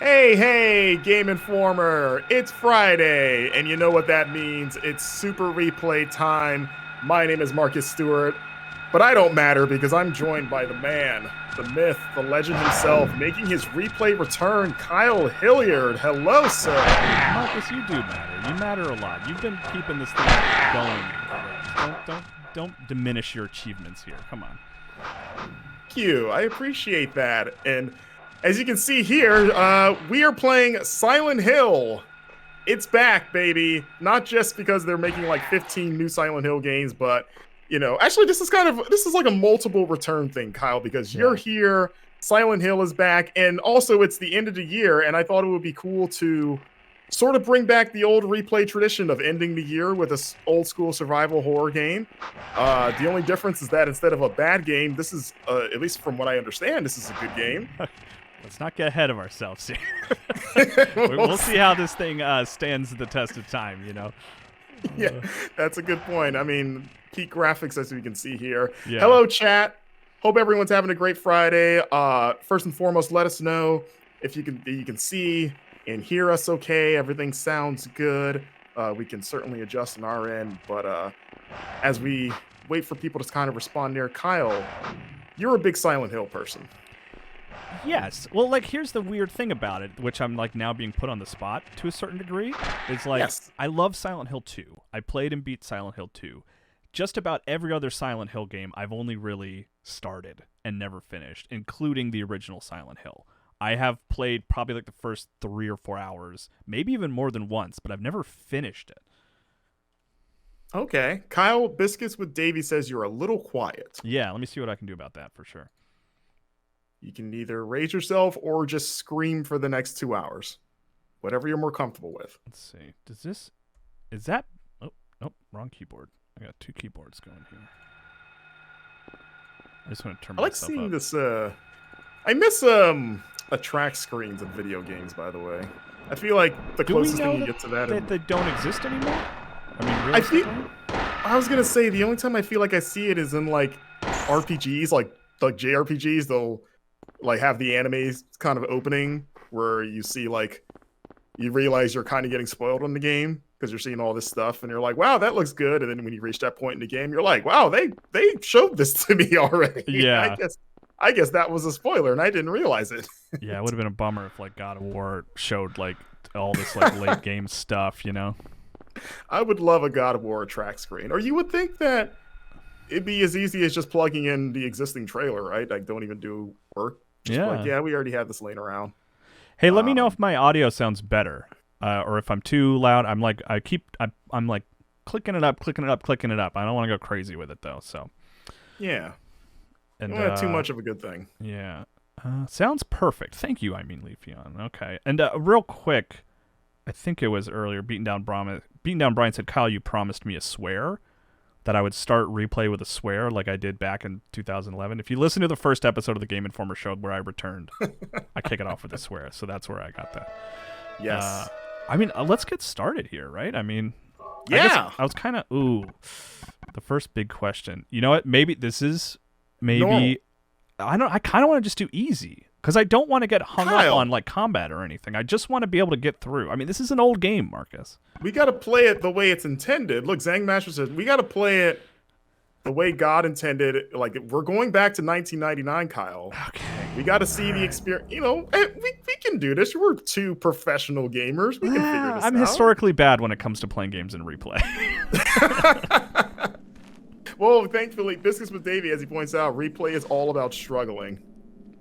Hey, Game Informer, it's Friday, and you know what that means. It's Super Replay time. My name is Marcus Stewart, but I don't matter because I'm joined by the man, the myth, the legend himself, making his replay return, Kyle Hilliard. Hello, sir. Marcus, you do matter. You matter a lot. You've been keeping this thing going. Don't diminish your achievements here. Come on. Thank you. I appreciate that. And as you can see here, we are playing Silent Hill. It's back, baby. Not just because they're making like 15 new Silent Hill games, but actually this is like a multiple return thing, Kyle, because you're here, Silent Hill is back, and also it's the end of the year, and I thought it would be cool to sort of bring back the old replay tradition of ending the year with a old school survival horror game. The only difference is that instead of a bad game, this is, at least from what I understand, this is a good game. Let's not get ahead of ourselves here. We'll see how this thing stands the test of time, Yeah, that's a good point. I mean, peak graphics as we can see here. Yeah. Hello, chat. Hope everyone's having a great Friday. First and foremost, let us know if you can see and hear us okay. Everything sounds good. We can certainly adjust on our end, but as we wait for people to kind of respond there, Kyle, you're a big Silent Hill person. Yes. Well, here's the weird thing about it, which I'm now being put on the spot to a certain degree. Is Yes. I love Silent Hill 2. I played and beat Silent Hill 2. Just about every other Silent Hill game I've only really started and never finished, including the original Silent Hill. I have played probably the first 3 or 4 hours, maybe even more than once, but I've never finished it. Okay. Kyle Biscuits with Davey says you're a little quiet. Yeah, let me see what I can do about that for sure. You can either raise yourself or just scream for the next 2 hours. Whatever you're more comfortable with. Let's see. Is that... Oh, nope, wrong keyboard. I got 2 keyboards going here. I just want to turn I like myself seeing up. this, I miss, attract screens in video games, by the way. I feel like the closest thing you get to that... They don't exist anymore? I mean, I was gonna say, the only time I feel like I see it is in, RPGs, like JRPGs, they'll... have the anime kind of opening where you see you realize you're kind of getting spoiled on the game because you're seeing all this stuff and you're like, wow, that looks good. And then when you reach that point in the game, you're like, wow, they showed this to me already. Yeah. I guess that was a spoiler and I didn't realize it. Yeah, it would have been a bummer if God of War showed all this late game stuff, I would love a God of War track screen. Or you would think that it'd be as easy as just plugging in the existing trailer, right? Don't even do work. Just we already had this laying around. Hey, let me know if my audio sounds better, or if I'm too loud. I'm clicking it up. I don't want to go crazy with it though. So yeah, and too much of a good thing. Yeah, sounds perfect. Thank you. I mean, Leafeon. Okay, and real quick, I think it was earlier. Beaten Down Brian said, "Kyle, you promised me a swear." That I would start replay with a swear like I did back in 2011. If you listen to the first episode of the Game Informer show where I returned, I kick it off with a swear. So that's where I got that. Yes. Let's get started here, right? I mean, yeah. I was kind of, the first big question. You know what? Maybe this is, I kind of want to just do easy. Because I don't want to get hung up on combat or anything. I just want to be able to get through. I mean, this is an old game, Marcus. We got to play it the way it's intended. Look, Zangmaster says we got to play it the way God intended. We're going back to 1999, Kyle. Okay. We got to see the experience. We can do this. We're 2 professional gamers. We can figure this out. I'm historically bad when it comes to playing games in replay. Well, thankfully, Biscuits with Davey, as he points out, replay is all about struggling.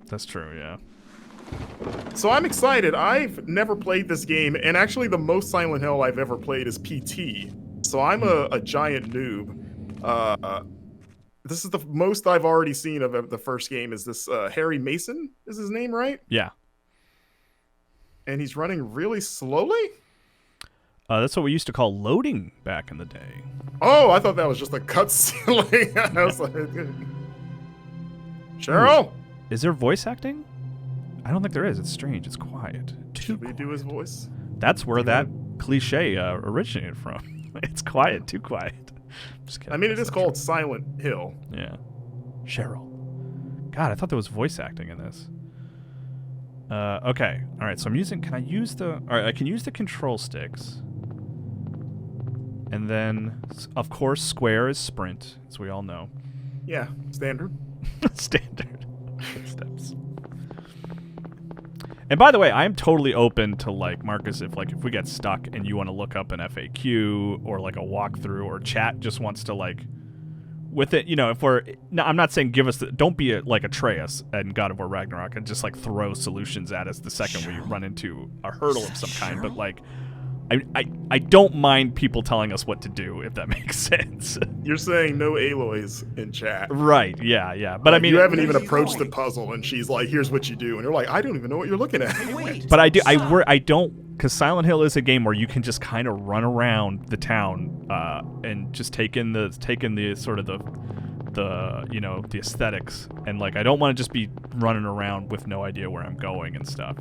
That's true, yeah. So I'm excited. I've never played this game, and actually the most Silent Hill I've ever played is PT. So I'm a giant noob. This is the most I've already seen of the first game. Is this Harry Mason? Is his name right? Yeah. And he's running really slowly? That's what we used to call loading back in the day. Oh, I thought that was just a cutscene. I was like, Cheryl? Is there voice acting? I don't think there is. It's strange. It's quiet. Should we do his voice? That's where that cliche originated from. It's quiet. Too quiet. Just kidding. I mean, it is called Silent Hill. Yeah. Cheryl. God, I thought there was voice acting in this. Okay. All right. So I'm using. Can I use the? All right. I can use the control sticks. And then, of course, square is sprint, as we all know. Yeah, standard. Standard steps. And by the way, I'm totally open to like Marcus if we get stuck and you want to look up an FAQ or like a walkthrough or chat just wants to like with it, if we're no, I'm not saying give us don't be like Atreus and God of War Ragnarok and just like throw solutions at us the second we run into a hurdle of some kind, but like I don't mind people telling us what to do, if that makes sense. You're saying no Aloys in chat. Right, yeah. But I mean... You haven't even approached the puzzle, and she's like, here's what you do. And you're like, I don't even know what you're looking at. But I don't... Because Silent Hill is a game where you can just kind of run around the town and just take in the sort of the aesthetics. And, like, I don't want to just be running around with no idea where I'm going and stuff,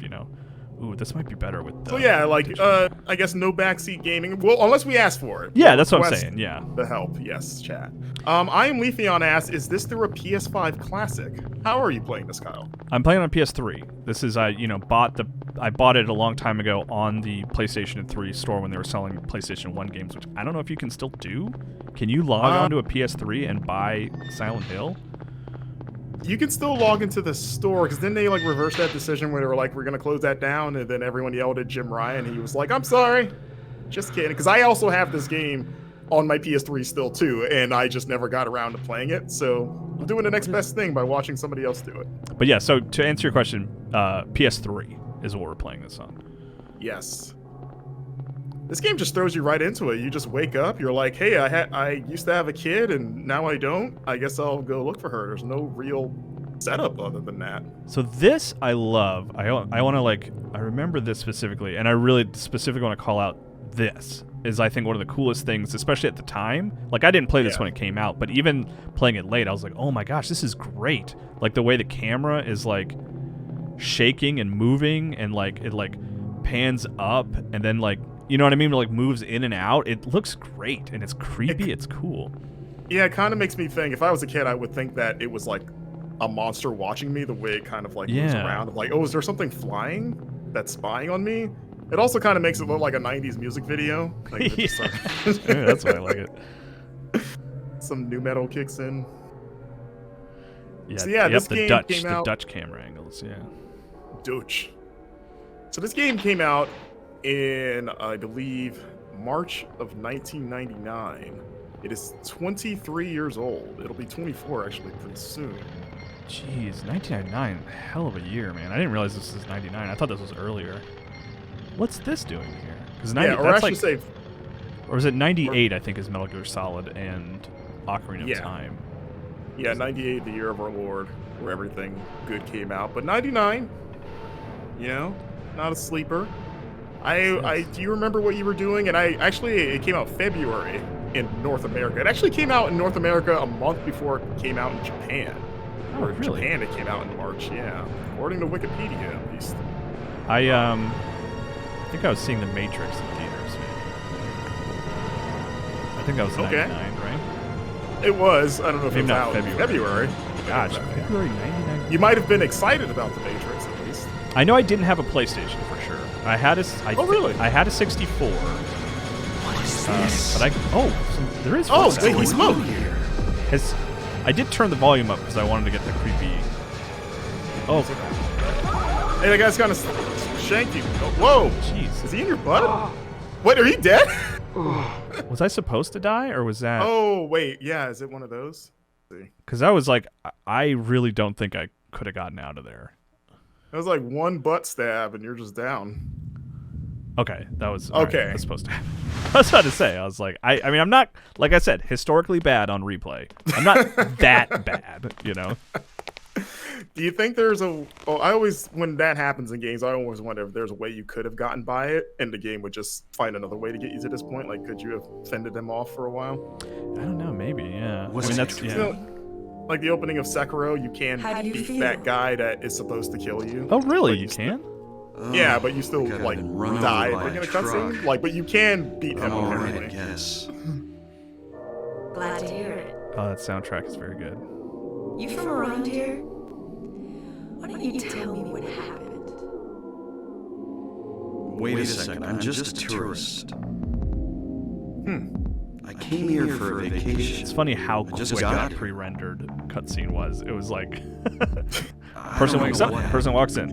Ooh, this might be better with the... So yeah, like, I guess no backseat gaming. Well, unless we ask for it. Yeah, that's what I'm saying, yeah. The help, yes, chat. I am Leafeon asks, is this through a PS5 Classic? How are you playing this, Kyle? I'm playing on PS3. This is, I bought it a long time ago on the PlayStation 3 store when they were selling PlayStation 1 games, which I don't know if you can still do. Can you log onto a PS3 and buy Silent Hill? You can still log into the store, because then they like reversed that decision where they were like, we're going to close that down, and then everyone yelled at Jim Ryan, and he was like, I'm sorry. Just kidding. Because I also have this game on my PS3 still, too, and I just never got around to playing it, so I'm doing the next best thing by watching somebody else do it. But yeah, so to answer your question, PS3 is what we're playing this on. Yes. This game just throws you right into it. You just wake up, you're like, hey, I used to have a kid and now I don't. I guess I'll go look for her. There's no real setup other than that. So this I love. I want to I remember this specifically, and I really specifically want to call out this is I think one of the coolest things, especially at the time. Like I didn't play this when it came out, but even playing it late, I was like, oh my gosh, this is great. Like the way the camera is like shaking and moving and like it like pans up and then like, you know what I mean? Like moves in and out. It looks great and it's creepy. It's cool. Yeah, it kind of makes me think. If I was a kid, I would think that it was like a monster watching me. The way it kind of like moves around. I'm like, oh, is there something flying that's spying on me? It also kind of makes it look like a '90s music video. Like, yeah. That's why I like it. Some new metal kicks in. Yeah, so yeah, this game came out. The Dutch camera angles. Yeah. Dutch. So this game came out in, I believe, March of 1999. It is 23 years old. It'll be 24 actually pretty soon. Jeez, 1999, hell of a year, man. I didn't realize this was 99. I thought this was earlier. What's this doing here? Or is it 98? I think is Metal Gear Solid and Ocarina of Time. Yeah, 98, the year of our Lord, where everything good came out. But 99, not a sleeper. Do you remember what you were doing? And it came out February in North America. It actually came out in North America a month before it came out in Japan. Oh, or in really? Japan, it came out in March, yeah. According to Wikipedia, at least. I think I was seeing The Matrix in theaters, maybe. I think that was 99, right? It was. I don't know if maybe it was not out in February. Gosh, February 99? You might have been excited about The Matrix, at least. I know I didn't have a PlayStation for sure. I had a. Really? I had a 64. What is this? But there is. Wait, he smoked. I did turn the volume up because I wanted to get the creepy. Oh. Hey, that guy's gonna shank you. Oh, whoa. Jeez. Is he in your butt? Wait, are you dead? Was I supposed to die or was that? Oh, wait. Yeah, is it one of those? Because I was like, I really don't think I could have gotten out of there. It was like one butt stab and you're just down. Okay, that was okay. Right, that's supposed to happen. I was about to say, I was like, I mean, I'm not, like I said, historically bad on replay. I'm not that bad, Do you think there's when that happens in games, I always wonder if there's a way you could have gotten by it and the game would just find another way to get you to this point? Like, could you have fended them off for a while? I don't know, maybe, yeah. Like the opening of Sekiro, you can beat that guy that is supposed to kill you. Oh, really? You can? Yeah, but you still like die in a cutscene. Like, but you can beat him. Alright, I guess. Glad to hear it. Oh, that soundtrack is very good. You from around here? Why don't you tell me what happened? Wait a second, I'm just a tourist. I came here for a vacation. It's funny how quick just that got here. pre-rendered cutscene was. It was like I person don't wakes know up, what person walks in.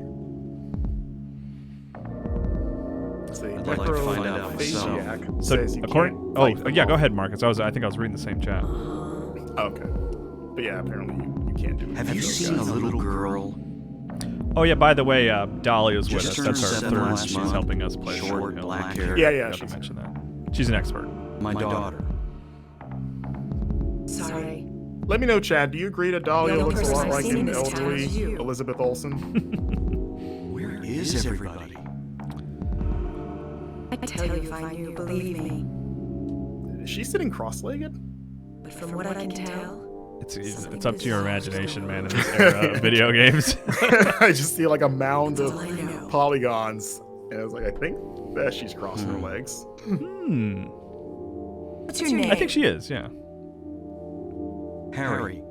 Let's see. I'd like to find out myself. Necrophasiac So says you according, can't oh fight them yeah, go all. ahead, Marcus. I think I was reading the same chat. Okay. But yeah, apparently you can't do it. Have you Those seen a guys. little girl? Oh yeah, by the way, Dolly is with Just us. turned That's our 7 third. last She's month. helping us play Short, Silent Hill. black hair. Yeah, yeah. Forgot to She's mention that. She's an expert. My daughter. Sorry. Let me know, Chad. Do you agree that Dahlia The only looks a person lot I've like seen an in this town elderly is you. Elizabeth Olsen? Where is everybody? I'd tell you if I knew, believe me. Is she sitting cross-legged? But from what I can tell, It's up to your imagination, man. In this era of video games. I just see like a mound that's of all I know. polygons, and I was like, I think that she's crossing her legs. What's your name? I think she is. Yeah. Harry.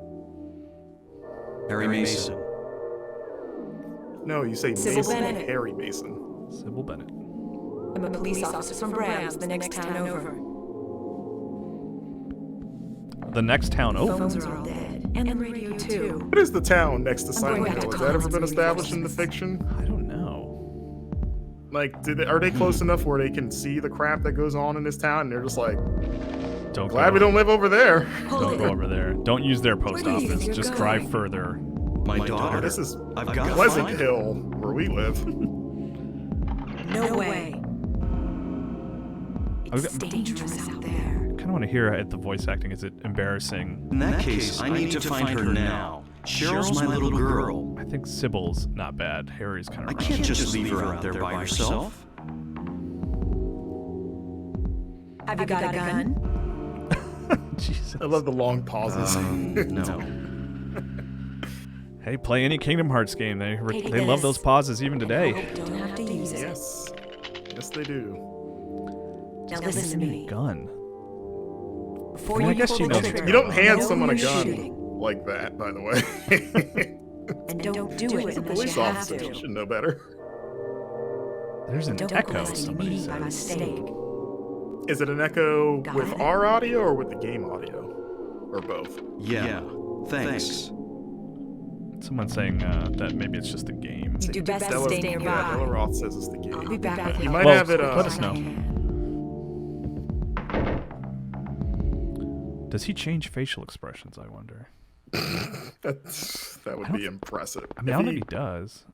Harry Mason. No, you say Sybil Mason Bennett. Harry Mason. Sybil Bennett. I'm a police officer from Brams, the next town over. The next town over. Phones are all dead, and the radio too. What is the town next to I'm Silent going back Hill? to Has that ever been Collins and established in the reinforcements. fiction? I don't know. Like, are they close enough where they can see the crap that goes on in this town, and they're just like, Don't glad go, we don't live over there. Don't go over there. Don't use their post Where do you office. think you're Just going? drive further. My daughter. This is I've got to Pleasant find Hill, where we live. No way. It's Okay. dangerous out there. I kind of want to hear the voice acting. Is it embarrassing? In that case, I need to find her now. Cheryl's my little girl. I think Sybil's not bad. Harry's kind I of. can't just leave her out there by herself. Have you got a gun? Jesus. I love the long pauses. No. Hey, play any Kingdom Hearts game. They Take love this. those pauses even today. Hope don't have to use it. Yes. Yes, they do. Now listen to me. Gun. Before I mean, I you guess pull she the knows trigger, what's You don't hand know someone a you're gun shooting. like that, by the way. And don't do it She's a unless police you have officer. to. She should know better. There's an Don't echo. cause any Somebody meeting by said. mistake. Is it an echo Got with it? our audio or with the game audio? Or both? Yeah. Thanks. Someone saying that maybe it's just a game. You do best to Della, stay yeah, nearby. Della Roth says it's the I'll game. be back with You help might Well, have it. let us know. Does he change facial expressions? I wonder. That would be impressive. I mean, I don't think he does.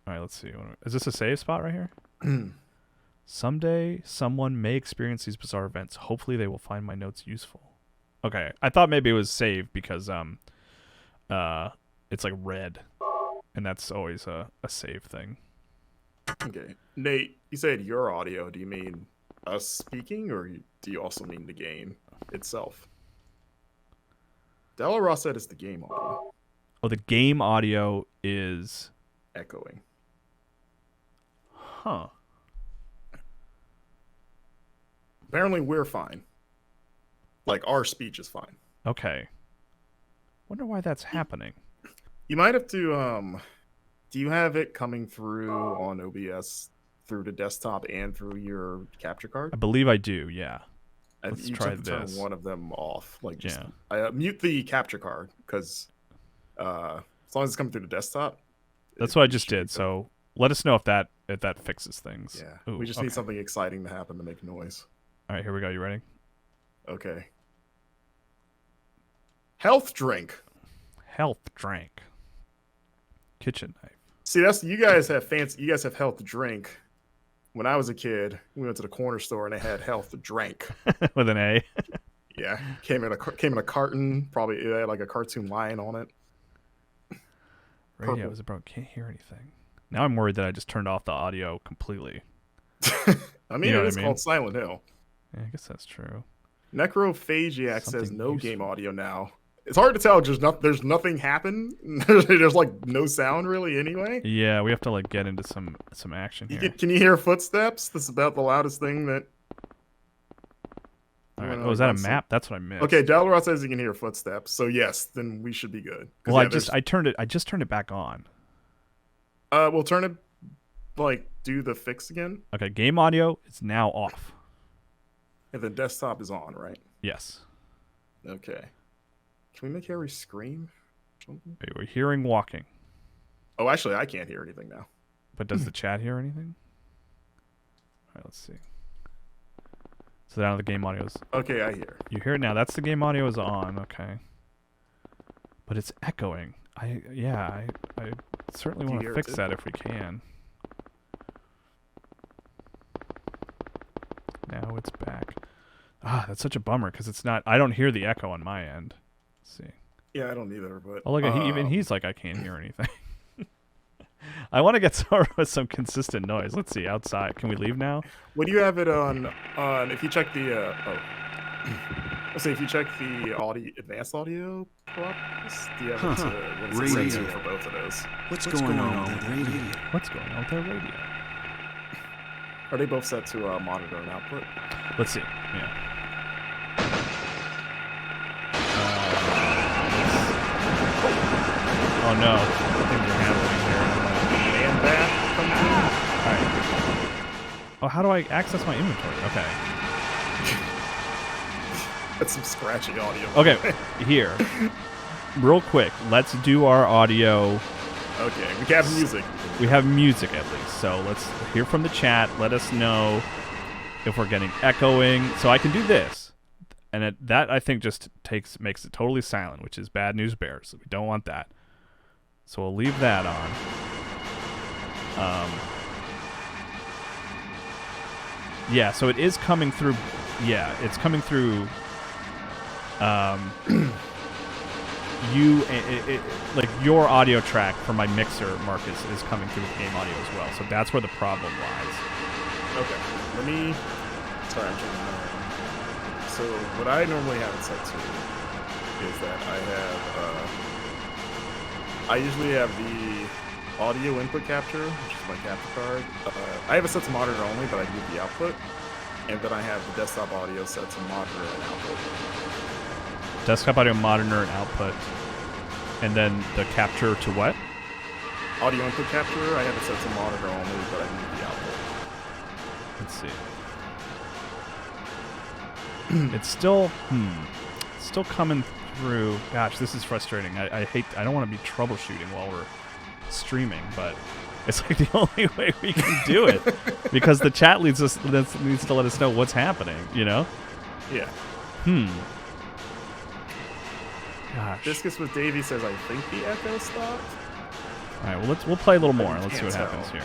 All right, let's see. Is this a save spot right here? Someday, someone may experience these bizarre events. Hopefully, they will find my notes useful. Okay, I thought maybe it was saved because it's like red, and that's always a save thing. Okay. Nate, you said your audio. Do you mean us speaking, or do you also mean the game itself? Della Ross said it's the game audio. Oh, the game audio is. Echoing. Huh. Apparently, we're fine. Like, our speech is fine. Okay. Wonder why that's happening. You might have to, do you have it coming through on OBS through the desktop and through your capture card? I believe I do. Yeah. You Let's just try have to turn this. one of them off. Like, just Yeah. mute the capture card, because as long as it's coming through the desktop. That's what I just did. So let us know if that fixes things. Yeah. Ooh, We just okay. need something exciting to happen to make noise. All right, here we go. You ready? Okay. Health drink. Health drink. Kitchen knife. See, that's you guys have fancy. You guys have health drink. When I was a kid, we went to the corner store and they had health drink. With an A. Yeah, came in a carton. Probably it had like a cartoon lion on it. Radio Purple. is about can't hear anything. Now I'm worried that I just turned off the audio completely. I mean, You know it what is I mean? called Silent Hill. Yeah, I guess that's true. Necrophasiac says Something no useful. game audio now. It's hard to tell. There's nothing happen. There's like no sound really anyway. Yeah, we have to like get into some action here. Can you hear footsteps? This is about the loudest thing that. All right. Well, Oh, is that a that's map? That's what I missed. Okay, Delrod says you can hear footsteps. So yes, then we should be good. 'Cause, Well, yeah, I just turned it back on. we'll turn it like do the fix again? Okay, game audio is now off. And the desktop is on, right? Yes. Okay. Can we make Harry scream? Something? Okay, we're hearing walking. Oh, actually, I can't hear anything now. But does the chat hear anything? All right, let's see. So now the game audio is... Okay, I hear. You hear it now. That's the game audio is on. Okay. But it's echoing. I certainly Do you want hear to it fix too? that if we can. Now it's back. Ah, that's such a bummer because it's not... I don't hear the echo on my end. Let's see. Yeah, I don't either, but... Oh, look, even he's like, I can't hear anything. I want to get some consistent noise. Let's see, outside. Can we leave now? What do you have it on if you check the... let's see, if you check the audio, advanced audio props, do you have it to... What is it set to Radio. for both of those? What's going on with that radio? What's going on with our radio? Are they both set to monitor and output? Let's see. Yeah. Oh no, things are happening here. And that comes in. All right. Oh, how do I access my inventory? Okay. That's some scratchy audio. Okay, here. Real quick, let's do our audio. Okay, we have music. We have music at least, so let's hear from the chat. Let us know if we're getting echoing. So I can do this, and that I think just makes it totally silent, which is bad news bears. We don't want that. So we'll leave that on. Yeah, so it is coming through. Yeah, it's coming through. Like your audio track for my mixer, Marcus, is coming through with game audio as well. So that's where the problem lies. Okay, let me... Sorry, I'm checking that. So what I normally have it set to is that I usually have the audio input capture, which is my capture card. I have it set to monitor only, but I do the output. And then I have the desktop audio set to monitor and output. Desktop audio monitor and output. And then the capture to what? Audio input capture, I have it set to monitor only, but I need the output. Let's see. It's still still coming through. Gosh, this is frustrating. I don't want to be troubleshooting while we're streaming, but it's like the only way we can do it because the chat needs to let us know what's happening, you know? Yeah. Gosh. Discus with Davey says, I think the echo stopped. All right, well, we'll play a little more. Let's see Can't what tell. happens here.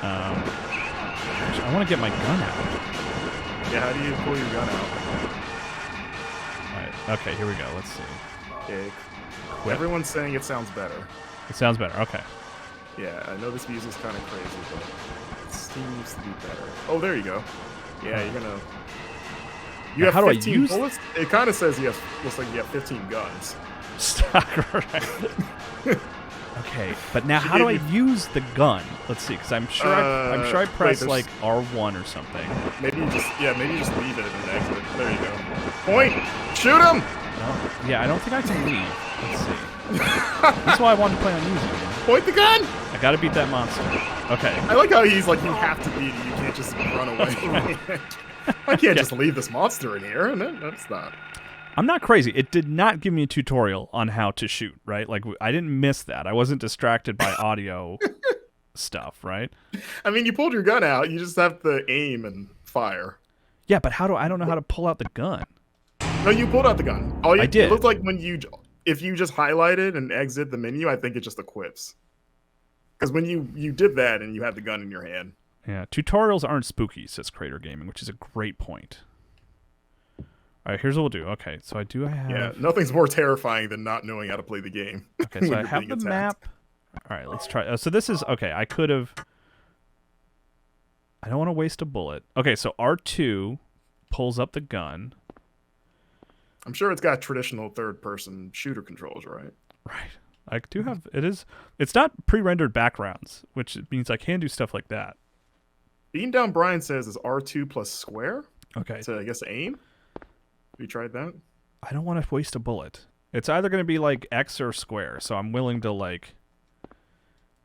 Yeah. Gosh, I want to get my gun out. Yeah, how do you pull your gun out? All right, okay, here we go. Let's see. Okay. Quit. Everyone's saying it sounds better. It sounds better. Okay. Yeah, I know this music's kind of crazy, but it seems to be better. Oh, there you go. Yeah, you're gonna... You Now, have how do I 15 use- bullets? It kind of says looks like you have 15 guns. Stock right. Okay, but now She how do I gave use the gun? Let's see, because I'm sure I wait, press there's- like R1 or something. Maybe you just leave it and exit. There you go. Point! Shoot him! No, yeah, I don't think I can leave. Let's see. That's why I wanted to play on music. Point the gun! I gotta beat that monster. Okay. I like how he's like, you have to beat it. You can't just run away. I can't just leave this monster in here. And that's not. I'm not crazy. It did not give me a tutorial on how to shoot, right? Like, I didn't miss that. I wasn't distracted by audio stuff, right? I mean, you pulled your gun out. You just have to aim and fire. Yeah, but I don't know how to pull out the gun. No, you pulled out the gun. I did. It looked like if you just highlight it and exit the menu, I think it just equips. Because when you did that and you had the gun in your hand. Yeah, tutorials aren't spooky, says Crater Gaming, which is a great point. All right, here's what we'll do. Okay, so I have... Yeah, nothing's more terrifying than not knowing how to play the game. Okay, so when I you're have being the attacked. map. All right, let's try. So this is... Okay, I could have... I don't want to waste a bullet. Okay, so R2 pulls up the gun. I'm sure it's got traditional third-person shooter controls, right? Right. I do have... It's not pre-rendered backgrounds, which means I can do stuff like that. Beating Down Brian says is R2 plus square Okay. to, I guess, aim. Have you tried that? I don't want to waste a bullet. It's either going to be like X or square, so I'm willing to like...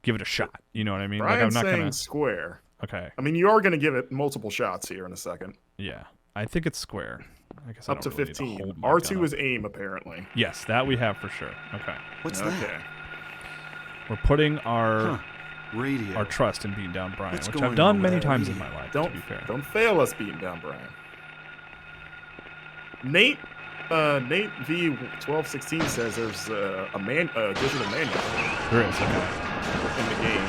give it a shot. You know what I mean? Brian's like I'm not saying gonna. square. Okay. I mean, you are gonna give it multiple shots here in a second. Yeah, I think it's square. I guess I Up to don't really need 15. hold my R2 gun is aim, apparently. up. Yes, that we have for sure. Okay. What's Okay. that? We're putting our Radio. our trust in beating down Brian, What's which going I've done on many with that times in radio? my life. Don't To be fair. don't fail us beating down Brian. Nate V1216 says there's a digital manual There is. Okay. in the game,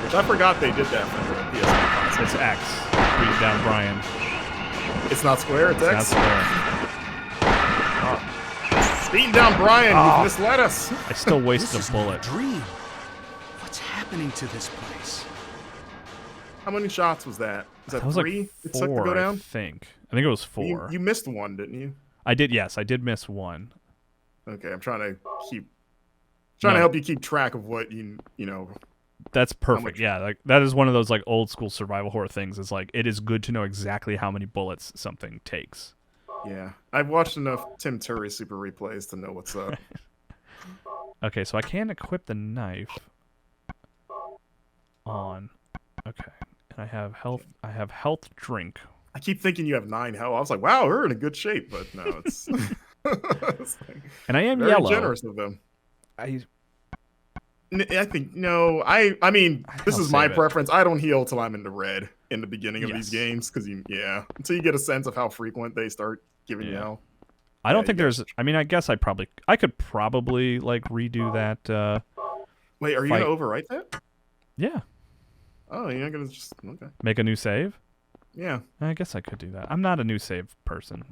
which I forgot they did that for the PS1 console. It's X. Beating down Brian. It's not square. It's That's X. square. Beating down Brian, Oh. you've misled us. I still This wasted is a not bullet. dream. What's happening to this place? How many shots was that? Was that That was 3? like It took to 4, go I down. think. I think it was 4. You missed one, didn't you? I did. Yes, I did miss one. Okay, I'm trying to No. help you keep track of what you know. That's much- perfect. Yeah, like that is one of those like old school survival horror things. Is like it is good to know exactly how many bullets something takes. Yeah, I've watched enough Tim Turry super replays to know what's up. Okay, so I can equip the knife on. Okay, and I have health. I have health drink. I keep thinking you have 9 health. I was like, wow, we're in a good shape, but no, it's, it's like And I am very yellow. generous of them. I I think no. I mean, this I'll is my save it. preference. I don't heal till I'm into red in the beginning of these Yes. games because until you get a sense of how frequent they start giving you Yeah. health. I don't Yeah, think you there's. I mean, I guess I could probably like redo that. Wait, are you Fight. gonna overwrite that? Yeah, Oh, you're not gonna just okay. make a new save. Yeah. I guess I could do that. I'm not a new save person.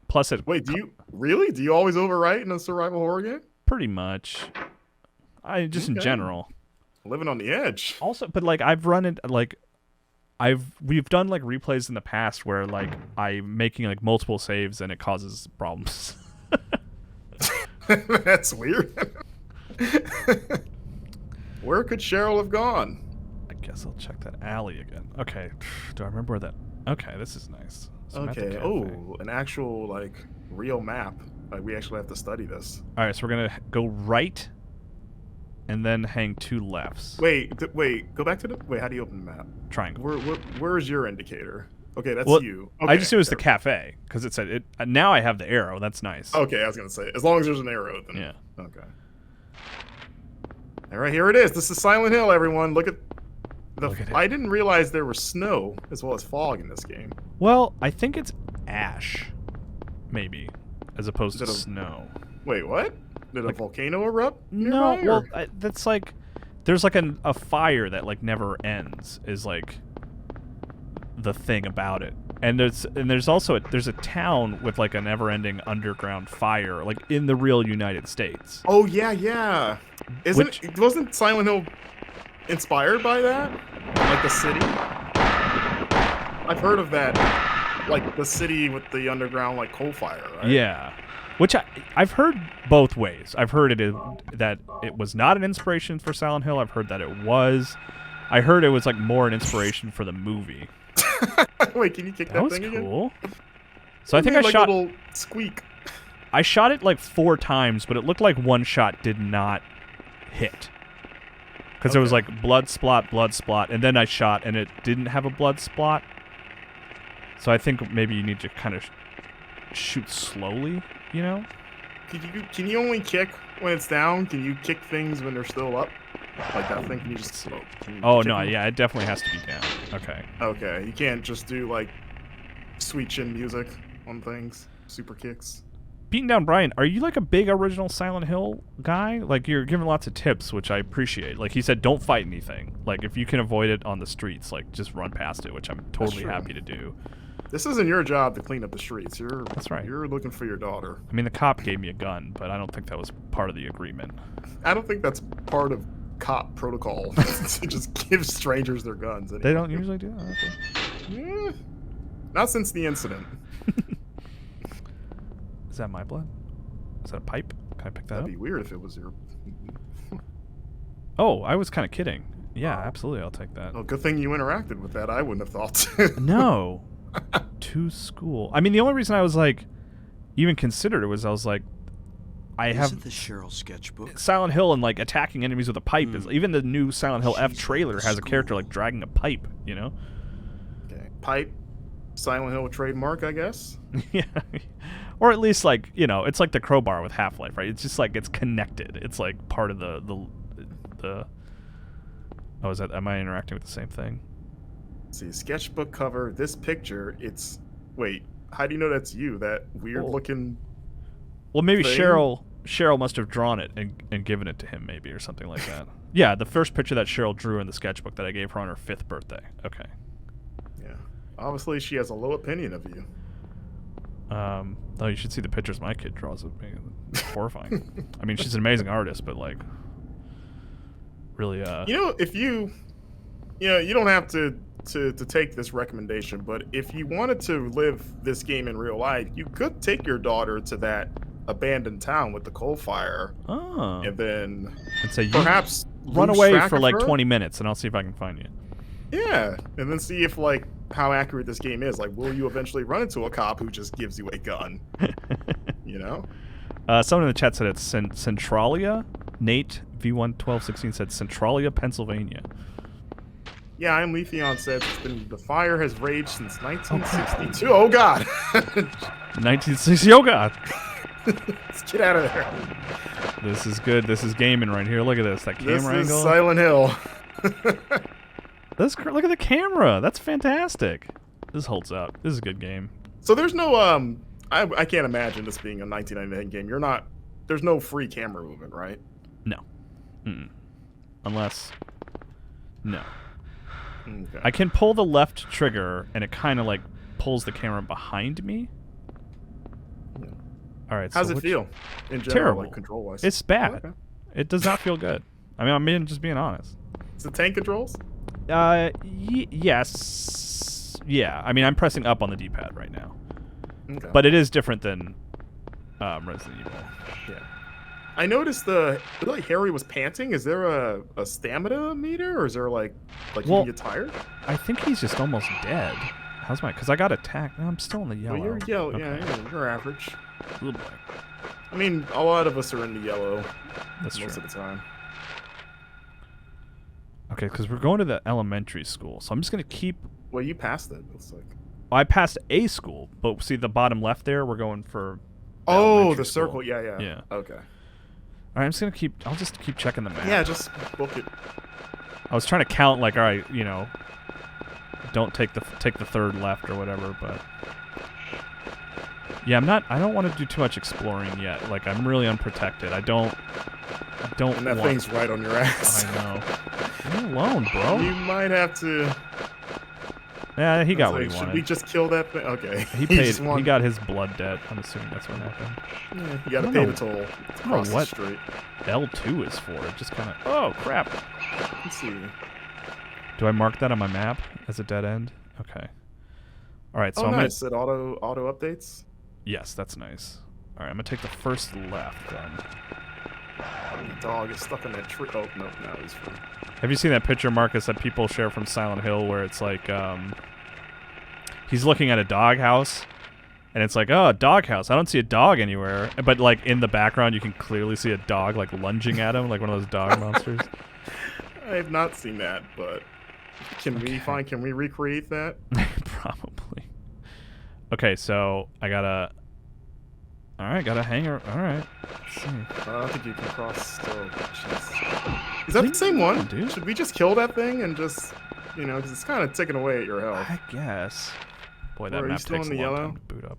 Plus, it Wait, do you really? Do you always overwrite in a survival horror game? pretty much. I just in Okay. general. Living on the edge. Also, but like I've run it like we've done like replays in the past where like I'm making like multiple saves and it causes problems. That's weird. Where could Cheryl have gone? I guess I'll check that alley again. Okay, do I remember where that? Okay, this is nice. So I'm at the Okay. cafe. Oh, an actual like real map. Like we actually have to study this. All right, so we're gonna go right, and then hang 2 lefts. Wait. Go back to the. Wait. How do you open the map? Triangle. Where's your indicator? Okay, that's Well, you. I Okay, just knew it was the there. cafe because it said it. Now I have the arrow. That's nice. Okay, I was gonna say as long as there's an arrow, then. Yeah. Okay. All right, here it is. This is Silent Hill, everyone. Look at the. Look at it. I didn't realize there was snow as well as fog in this game. Well, I think it's ash, maybe, as opposed to Is it a- snow. Wait, what? Did a volcano erupt? No, nearby, well, or- that's like there's like a fire that like never ends is like the thing about it. And there's also there's a town with like a never-ending underground fire like in the real United States. Oh yeah. Wasn't Silent Hill inspired by that? Like the city? I've heard of that. Like the city with the underground like coal fire, right? Yeah. Which I've heard both ways. I've heard that it was not an inspiration for Silent Hill. I've heard that it was. I heard it was like more an inspiration for the movie. Wait, can you kick that, That was thing again? cool. So I think I like shot. a little squeak. I shot it like 4 times, but it looked like one shot did not hit. Because there was Okay. like blood splot, and then I shot and it didn't have a blood splot. So I think maybe you need to kind of shoot slowly, you know? Can you only kick when it's down? Can you kick things when they're still up? Like that thing? Can you just? Can you Oh kick no, them? yeah, it definitely has to be down. Okay. Okay, you can't just do like sweet chin music on things, super kicks. Beating down Brian, are you like a big original Silent Hill guy? Like you're giving lots of tips, which I appreciate. Like he said, don't fight anything. Like if you can avoid it on the streets, like just run past it, which I'm totally true. happy to do. This isn't your job to clean up the streets. That's right. You're looking for your daughter. I mean, the cop gave me a gun, but I don't think that was part of the agreement. I don't think that's part of cop protocol to just give strangers their guns. They don't usually do that. Okay. Eh, not since the incident. Is that my blood? Is that a pipe? Can I pick that That'd up? be weird if it was your. Oh, I was kind of kidding. Yeah, absolutely, I'll take that. Oh, good thing you interacted with that. I wouldn't have thought to. No. To school. I mean, the only reason I was like, even considered it was I was like, I have Isn't the Cheryl sketchbook? Silent Hill and like attacking enemies with a pipe is even the new Silent Hill F She's trailer at has a character school. like dragging a pipe, you know? Okay. Pipe, Silent Hill trademark, I guess. Yeah. Or at least like, you know, it's like the crowbar with Half-Life, right? It's just like it's connected. It's like part of the Oh, is that am I interacting with the same thing? Let's see, sketchbook cover, this picture, it's wait, how do you know that's you? That weird looking Well, maybe thing? Cheryl must have drawn it and given it to him maybe or something like that. Yeah, the first picture that Cheryl drew in the sketchbook that I gave her on her 5th birthday. Okay. Yeah. Obviously she has a low opinion of you. Oh, you should see the pictures my kid draws of me. It's horrifying. I mean, she's an amazing artist, but like, really. You know, if you don't have to take this recommendation, but if you wanted to live this game in real life, you could take your daughter to that abandoned town with the coal fire, Oh. and then And say, perhaps run lose away track for of like her? 20 minutes, and I'll see if I can find you. Yeah, and then see if like how accurate this game is. Like, will you eventually run into a cop who just gives you a gun? You know? Someone in the chat said it's Centralia. Nate V11216 said Centralia, Pennsylvania. Yeah, I'm Leafeon says the fire has raged since 1962. Oh God! 1960. Oh God. Let's get out of there. This is good. This is gaming right here. Look at this. That This camera is angle. Silent Hill. Look at the camera. That's fantastic. This holds up. This is a good game. So there's no I can't imagine this being a 1999 game. There's no free camera movement, right? No. Mm-mm. Unless. No. Okay. I can pull the left trigger, and it kind of like pulls the camera behind me. Yeah. All right. How's so it which- feel in general, Terrible. like control-wise? It's bad. Okay. It does not feel good. I mean, I'm just being honest. Is it tank controls? Yes. Yeah. I mean, I'm pressing up on the D-pad right now, Okay. but it is different than Resident Evil. yeah. I noticed like Harry was panting. Is there a stamina meter, or is there like Well, you get tired? I think he's just almost dead. How's my? Because I got attacked. No, I'm still in the yellow. Well, you're yellow. Okay. Yeah, you're average. Little boy. I mean, a lot of us are in the yellow That's most true. of the time. Okay, because we're going to the elementary school, so I'm just gonna keep. Well, you passed it. Looks like. I passed a school, but see the bottom left there. We're going for. Oh, elementary the school. circle. Yeah. Yeah. Okay. All right, I'm just gonna keep. I'll just keep checking the map. Yeah, just book it. I was trying to count, like, all right, you know, don't take the third left or whatever, but yeah, I don't want to do too much exploring yet. Like, I'm really unprotected. I don't. And that want, thing's right on your ass. I know. Leave me alone, bro. You might have to. Yeah, he got It's what he like, wanted. Should we just kill that thing? Okay. He paid. just He got his blood debt. I'm assuming that's what happened. Yeah, you gotta I pay don't the toll. know Across the what- street. L2 is for. It just kind of. Oh crap! Let's see. Do I mark that on my map as a dead end? Okay. All right. So Oh, I'm nice. It auto updates. Yes, that's nice. All right, I'm gonna take the first left then. The dog is stuck in that tree. Oh no, he's free. Have you seen that picture, Marcus, that people share from Silent Hill where it's like, he's looking at a doghouse, and it's like, oh, a doghouse. I don't see a dog anywhere. But, like, in the background, you can clearly see a dog, like, lunging at him, like one of those dog monsters. I have not seen that, but can we recreate that? Probably. Okay, so I gotta... Alright, got a hanger. Alright. Let's see. I don't think you can cross. Oh, jeez. Is that the same one? Dude. Should we just kill that thing and just, because it's kind of ticking away at your health. I guess. Boy, that Or are you map still takes a in long the time yellow? to boot up.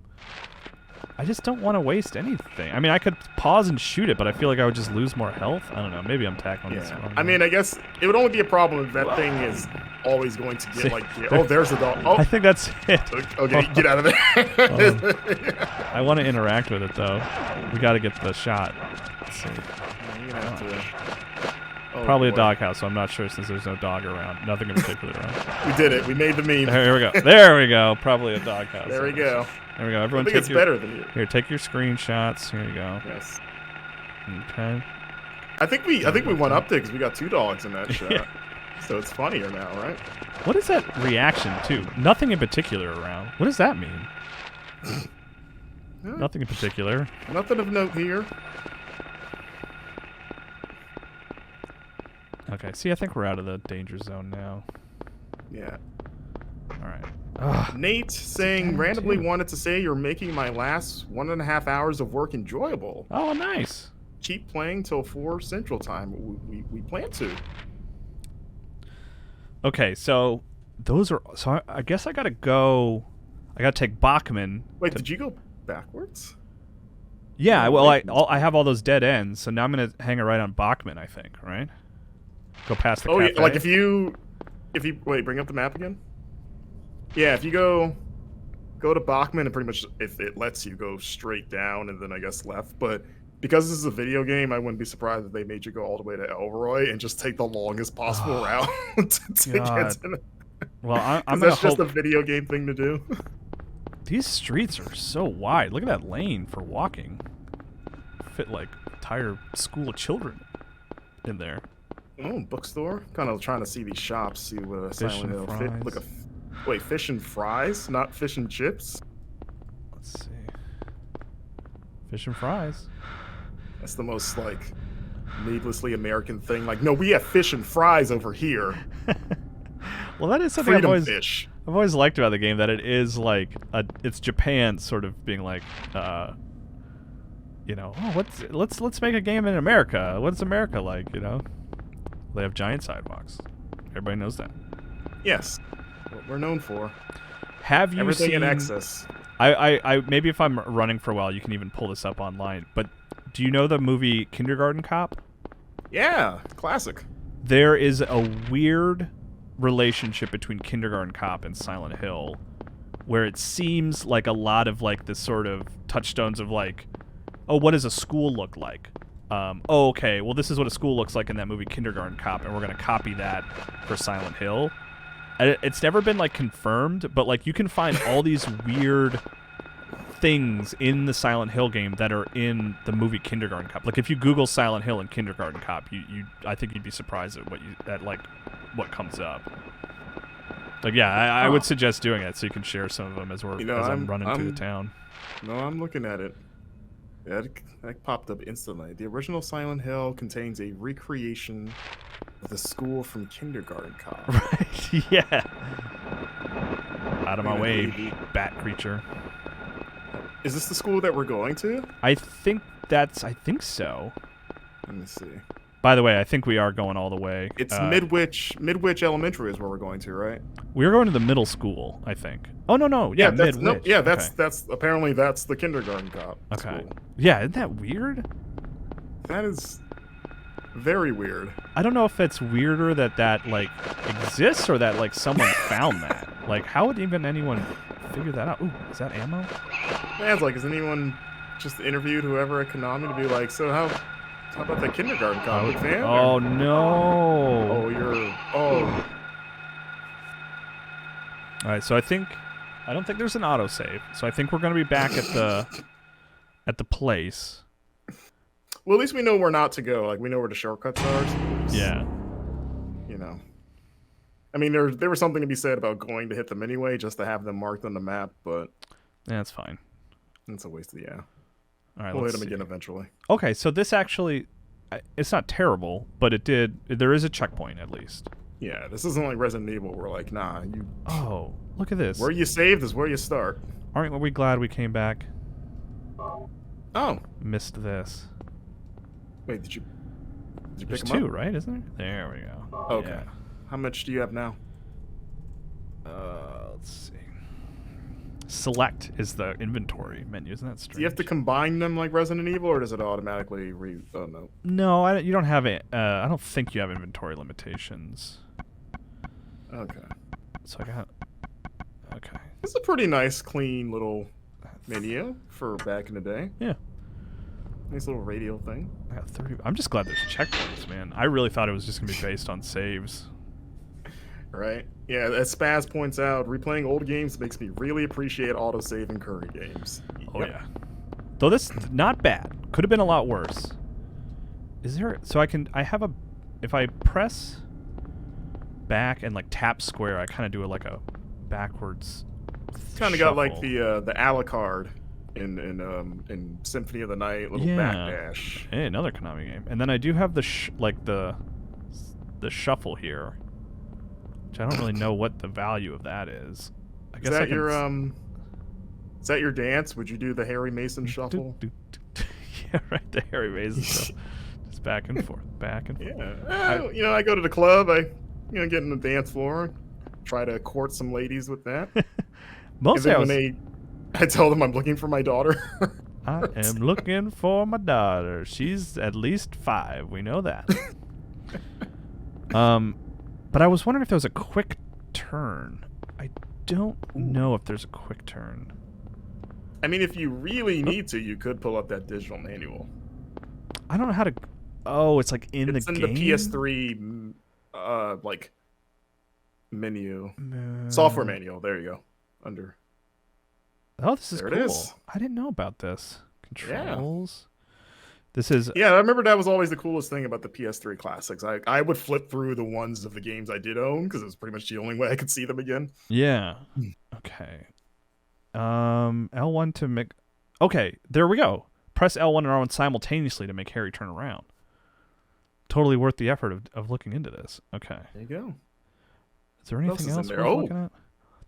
I just don't want to waste anything. I mean, I could pause and shoot it, but I feel like I would just lose more health. I don't know. Maybe I'm tackling this Yeah. wrong. I mean, I guess it would only be a problem if that thing is always going to get oh, there's the dog. Oh, I think that's it. okay, get out of there. I want to interact with it, though. We got to get the shot. Let's see. You're gonna have to- oh, Probably boy. a doghouse, so I'm not sure since there's no dog around. Nothing in particular around. We did it. We made the meme. Here we go. There we go. Probably a doghouse. There we go. There we go. I Everyone think take it's your, better than you. Here, take your screenshots. Here you go. Yes. Okay. I think we went up there because we got 2 dogs in that shot. Yeah. So it's funnier now, right? What is that reaction to? Nothing in particular around. What does that mean? Nothing in particular. Nothing of note here. Okay, see, I think we're out of the danger zone now. Yeah. All right. Ugh. Nate saying damn randomly too. wanted to say you're making my last 1.5 hours of work enjoyable. Oh, nice. Keep playing till 4 Central Time. We plan to. Okay, so those are... So I guess I gotta go... I gotta take Bachman. Wait, did you go backwards? Yeah, well, I have all those dead ends, so now I'm gonna hang it right on Bachman, I think, right? Go past the cafe. Yeah, like if you wait, bring up the map again. Yeah, if you go to Bachman and pretty much if it lets you go straight down and then I guess left, but because this is a video game, I wouldn't be surprised if they made you go all the way to Elroy and just take the longest possible route to get to the... Well, I'm that's just a video game thing to do. These streets are so wide. Look at that lane for walking. Fit like entire school of children in there. Oh, bookstore. Kind of trying to see these shops. See what Silent Hill fit. Look, wait, fish and fries, not fish and chips. Let's see. Fish and fries. That's the most like needlessly American thing. Like, no, we have fish and fries over here. Well, that is something Freedom I've fish. always liked about the game, that it is like it's Japan sort of being like, you know, oh, let's make a game in America. What's America like? You know, they have giant sidewalks. Everybody knows that. Yes, what we're known for. Have you everything seen in excess? I maybe if I'm running for a while, you can even pull this up online. But do you know the movie Kindergarten Cop? Yeah, classic. There is a weird relationship between Kindergarten Cop and Silent Hill, where it seems like a lot of like this sort of touchstones of like, oh, what does a school look like? Oh, okay, well, this is what a school looks like in that movie Kindergarten Cop, and we're gonna copy that for Silent Hill. It's never been like confirmed, but like you can find all these weird things in the Silent Hill game that are in the movie Kindergarten Cop. Like if you Google Silent Hill and Kindergarten Cop, I think you'd be surprised at what comes up. Like yeah, I would suggest doing it so you can share some of them as I'm running through the town. No, I'm looking at it. Yeah, that popped up instantly. The original Silent Hill contains a recreation of the school from Kindergarten Cop. Right? Yeah. Out of my way, bat creature. Is this the school that we're going to? I think so. Let me see. By the way, I think we are going all the way. It's Midwich Elementary is where we're going to, right? We're going to the middle school, I think. Oh no, yeah, that's Midwich. that's apparently that's the Kindergarten Cop. Okay. School. Yeah, isn't that weird? That is very weird. I don't know if it's weirder that like exists or that like someone found that. Like, how would even anyone figure that out? Ooh, is that ammo? Yeah, it's like, has anyone just interviewed whoever at Konami to be like, so how about the Kindergarten Cop fan? Oh no! Oh. All right, so I don't think there's an autosave. So I think we're gonna be back at the place. Well, at least we know where not to go. Like, we know where the shortcuts are. So yeah. You know. I mean, there was something to be said about going to hit them anyway, just to have them marked on the map, but... Yeah, that's fine. It's a waste of, yeah. All right, we'll hit them again eventually. Okay, so this actually... It's not terrible, but there is a checkpoint, at least. Yeah, this isn't like Resident Evil. We're like, nah, you... Oh, look at this. Where you saved is where you start. Aren't we glad we came back? Oh. Missed this. Wait, did you pick There's them two, up? right? Isn't there? There we go. Okay. Yeah. How much do you have now? Let's see. Select is the inventory menu. Isn't that strange? Do you have to combine them like Resident Evil, or does it automatically oh, no. No, you don't have it. I don't think you have inventory limitations. Okay. So I got... Okay. This is a pretty nice, clean little menu for back in the day. Yeah. Nice little radio thing. I got 30. I'm just glad there's checkpoints, man. I really thought it was just going to be based on saves. Right? Yeah, as Spaz points out, replaying old games makes me really appreciate autosave in current games. Oh, yeah. Though this, not bad. Could have been a lot worse. Is there... So I have a... If I press back and, like, tap square, I kind of do like a backwards kind of got, like, the Alucard in Symphony of the Night, little backdash. Hey, another Konami game. And then I do have the the shuffle here, which I don't really know what the value of that is. I guess Is that your dance? Would you do the Harry Mason shuffle? Yeah, right. The Harry Mason shuffle. Just back and forth, back and forth. Yeah. I go to the club. I get in the dance floor, try to court some ladies with that. Mostly I tell them I'm looking for my daughter. I am looking for my daughter. She's at least 5. We know that. But I was wondering if there was a quick turn. I don't know if there's a quick turn. I mean, if you really need to, you could pull up that digital manual. I don't know how to. Oh, it's like in the game. It's in the PS3 like menu, software manual. There you go. Under. Oh, this is there cool. It is. I didn't know about this. Controls. Yeah. This is. Yeah, I remember that was always the coolest thing about the PS3 classics. I would flip through the ones of the games I did own because it was pretty much the only way I could see them again. Yeah. Okay. L1 to make. Okay, there we go. Press L1 and R1 simultaneously to make Harry turn around. Totally worth the effort of looking into this. Okay. There you go. Is there anything else we're looking at?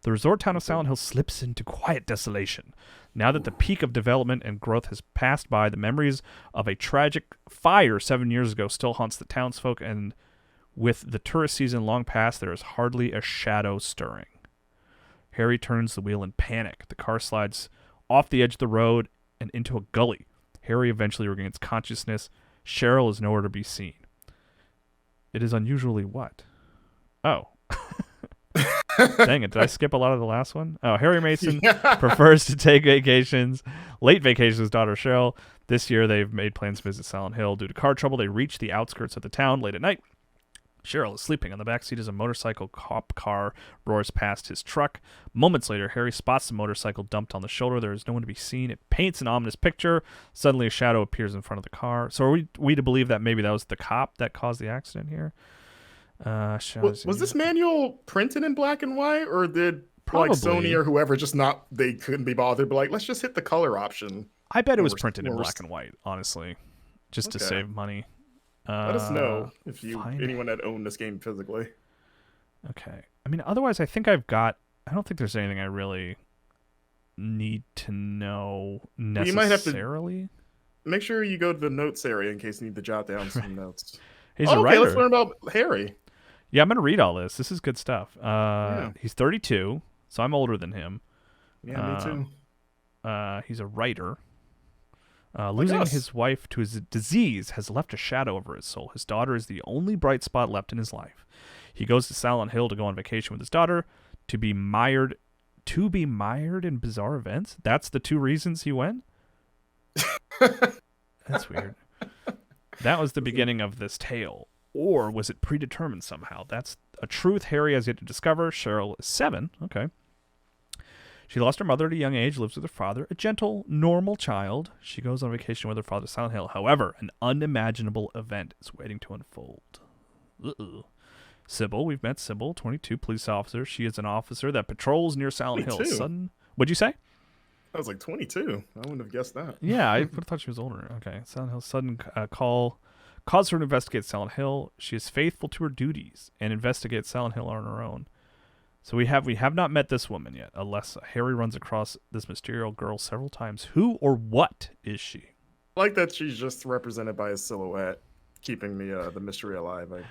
The resort town of Silent Hill slips into quiet desolation. Now that the peak of development and growth has passed by, the memories of a tragic fire 7 years ago still haunts the townsfolk, and with the tourist season long past, there is hardly a shadow stirring. Harry turns the wheel in panic. The car slides off the edge of the road and into a gully. Harry eventually regains consciousness. Cheryl is nowhere to be seen. It is unusually what? Oh. Dang it, did I skip a lot of the last one? Oh, Harry Mason prefers to take vacations, late vacations with his daughter Cheryl. This year they've made plans to visit Silent Hill. Due to car trouble, they reach the outskirts of the town late at night. Cheryl is sleeping on the back seat as a motorcycle cop car roars past his truck. Moments later, Harry spots the motorcycle dumped on the shoulder. There is no one to be seen. It paints an ominous picture. Suddenly, a shadow appears in front of the car. So are we to believe that maybe that was the cop that caused the accident here? Was this manual printed in black and white, or did Probably. like Sony or whoever they couldn't be bothered, but like, let's just hit the color option? I bet it was printed in black and white, honestly, just to save money. Let us know if anyone had owned this game physically. Okay. I mean, otherwise, I don't think there's anything I really need to know necessarily. You might have to make sure you go to the notes area in case you need to jot down some notes. He's a writer. Let's learn about Harry. Yeah, I'm going to read all this. This is good stuff. Yeah. He's 32, so I'm older than him. Yeah, me too. He's a writer. Losing his wife to his disease has left a shadow over his soul. His daughter is the only bright spot left in his life. He goes to Silent Hill to go on vacation with his daughter, to be mired in bizarre events. That's the 2 reasons he went? That's weird. That was the beginning of this tale. Or was it predetermined somehow? That's a truth Harry has yet to discover. Cheryl is 7. Okay. She lost her mother at a young age, lives with her father, a gentle, normal child. She goes on vacation with her father to Silent Hill. However, an unimaginable event is waiting to unfold. Sybil, we've met Sybil, 22, police officer. She is an officer that patrols near Silent Hill. What'd you say? I was like 22. I wouldn't have guessed that. Yeah, I would have thought she was older. Okay. Silent Hill sudden call caused her to investigate Silent Hill. She is faithful to her duties and investigates Silent Hill on her own. So we have not met this woman yet, Alessa. Harry runs across this mysterious girl several times. Who or what is she? I like that she's just represented by a silhouette, keeping the mystery alive. I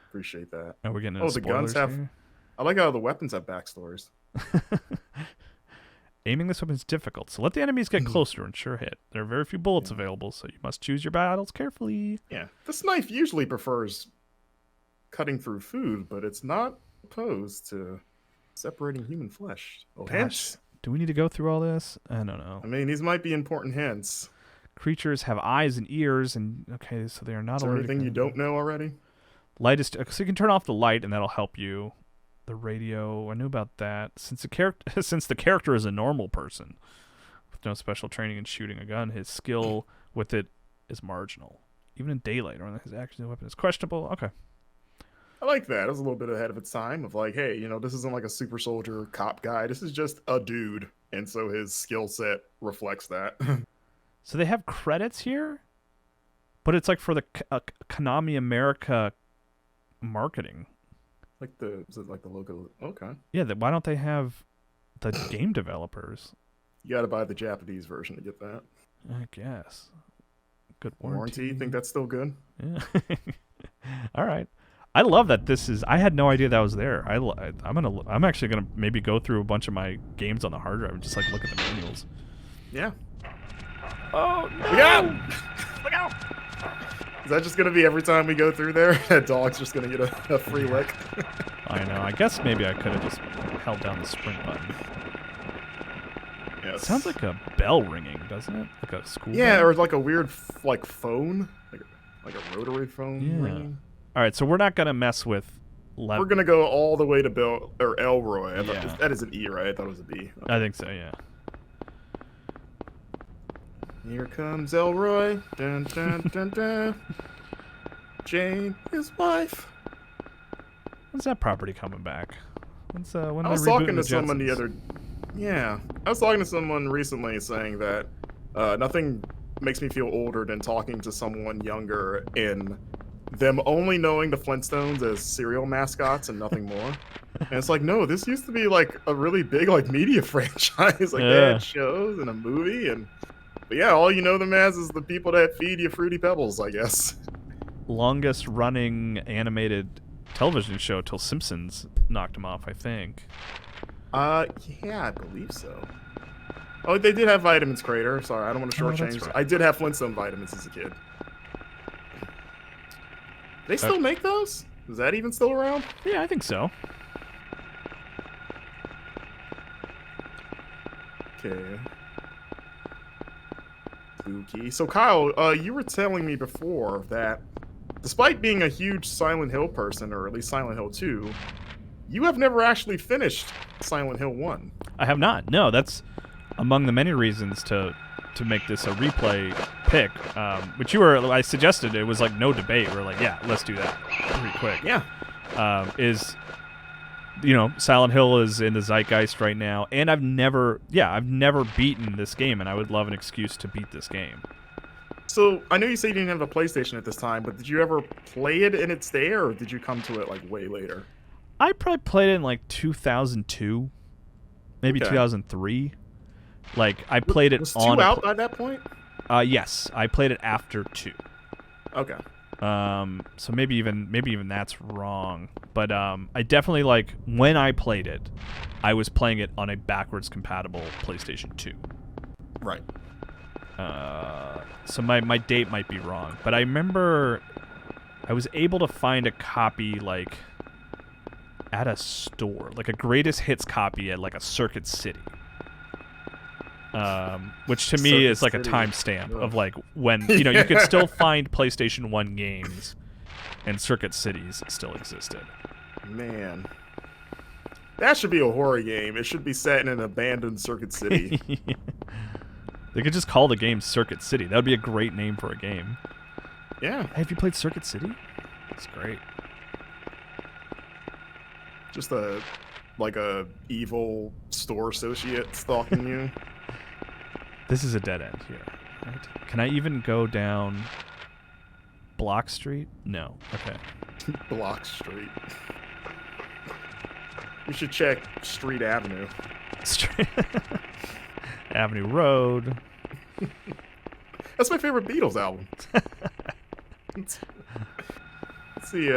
appreciate that. And we're getting into the guns have. Here? I like how the weapons have backstories. Aiming this weapon is difficult, so let the enemies get closer to ensure hit. There are very few bullets available, so you must choose your battles carefully. Yeah, this knife usually prefers cutting through food, but it's not opposed to separating human flesh. Gosh, do we need to go through all this? I don't know. I mean, these might be important hints. Creatures have eyes and ears, and okay, so they are not. Is there anything you don't know already? Light is so you can turn off the light, and that'll help you. The radio, I knew about that. Since the character is a normal person with no special training in shooting a gun, his skill with it is marginal. Even in daylight, or his action weapon is questionable. Okay. I like that. It was a little bit ahead of its time of like, hey, this isn't like a super soldier cop guy. This is just a dude. And so his skill set reflects that. So they have credits here, but it's like for the Konami America marketing. Is it like the logo? Okay. Yeah, why don't they have the game developers? You got to buy the Japanese version to get that. I guess. Good Warranty. Think that's still good? Yeah. All right. I love that this is. I had no idea that was there. I'm actually gonna maybe go through a bunch of my games on the hard drive and just like look at the manuals. Yeah. Oh no! Look out! Look out! Is that just gonna be every time we go through there? That dog's just gonna get a free lick. I know. I guess maybe I could have just held down the sprint button. Yes. Sounds like a bell ringing, doesn't it? Like a school Yeah, bell? or like a weird like phone, like a rotary phone Yeah. ringing. All right, so we're not gonna mess with. We're gonna go all the way to Bill or Elroy. I thought Yeah. that is an E, right? I thought it was a B. I think so. Yeah. Here comes Elroy. Dun dun dun dun. Jane, his wife. When's that property coming back? When I was they talking rebooting to someone the Jetsons? other. Yeah, I was talking to someone recently saying that nothing makes me feel older than talking to someone younger and them only knowing the Flintstones as cereal mascots and nothing more. And it's like, no, this used to be like a really big like media franchise. Like they Yeah. had shows and a movie but yeah, all you know them as is the people that feed you Fruity Pebbles, I guess. Longest running animated television show till Simpsons knocked him off, I think. Yeah, I believe so. Oh, they did have Vitamins Crater. Sorry, I don't want to Oh, that's shortchange. right. I did have Flintstone vitamins as a kid. They still make those? Is that even still around? Yeah, I think so. Okay. Spooky. So Kyle, you were telling me before that despite being a huge Silent Hill person, or at least Silent Hill 2, you have never actually finished Silent Hill 1. I have not. No, that's among the many reasons to make this a replay pick. Which I suggested. It was like no debate. We're like, yeah, let's do that pretty quick. Yeah. Silent Hill is in the zeitgeist right now, and I've never beaten this game, and I would love an excuse to beat this game. So, I know you said you didn't have a PlayStation at this time, but did you ever play it in its day, or did you come to it, like, way later? I probably played it in, like, 2002, maybe Okay. 2003. Like, I played it Was on... 2 out by that point? Yes, I played it after 2. Okay. So maybe even that's wrong. But I definitely, like, when I played it, I was playing it on a backwards compatible PlayStation 2. Right. So my date might be wrong, but I remember I was able to find a copy, like, at a store, like a greatest hits copy at, like, a Circuit City. Which to me Circuit is like City. a timestamp of, Ugh. like, when, you could still find PlayStation 1 games and Circuit Cities still existed. Man. That should be a horror game. It should be set in an abandoned Circuit City. They could just call the game Circuit City. That would be a great name for a game. Yeah. Hey, have you played Circuit City? It's great. Just a evil store associate stalking you. This is a dead end here. Right? Can I even go down Block Street? No. Okay. Block Street. You should check Street Avenue. Street Avenue Road. That's my favorite Beatles album. Let's see,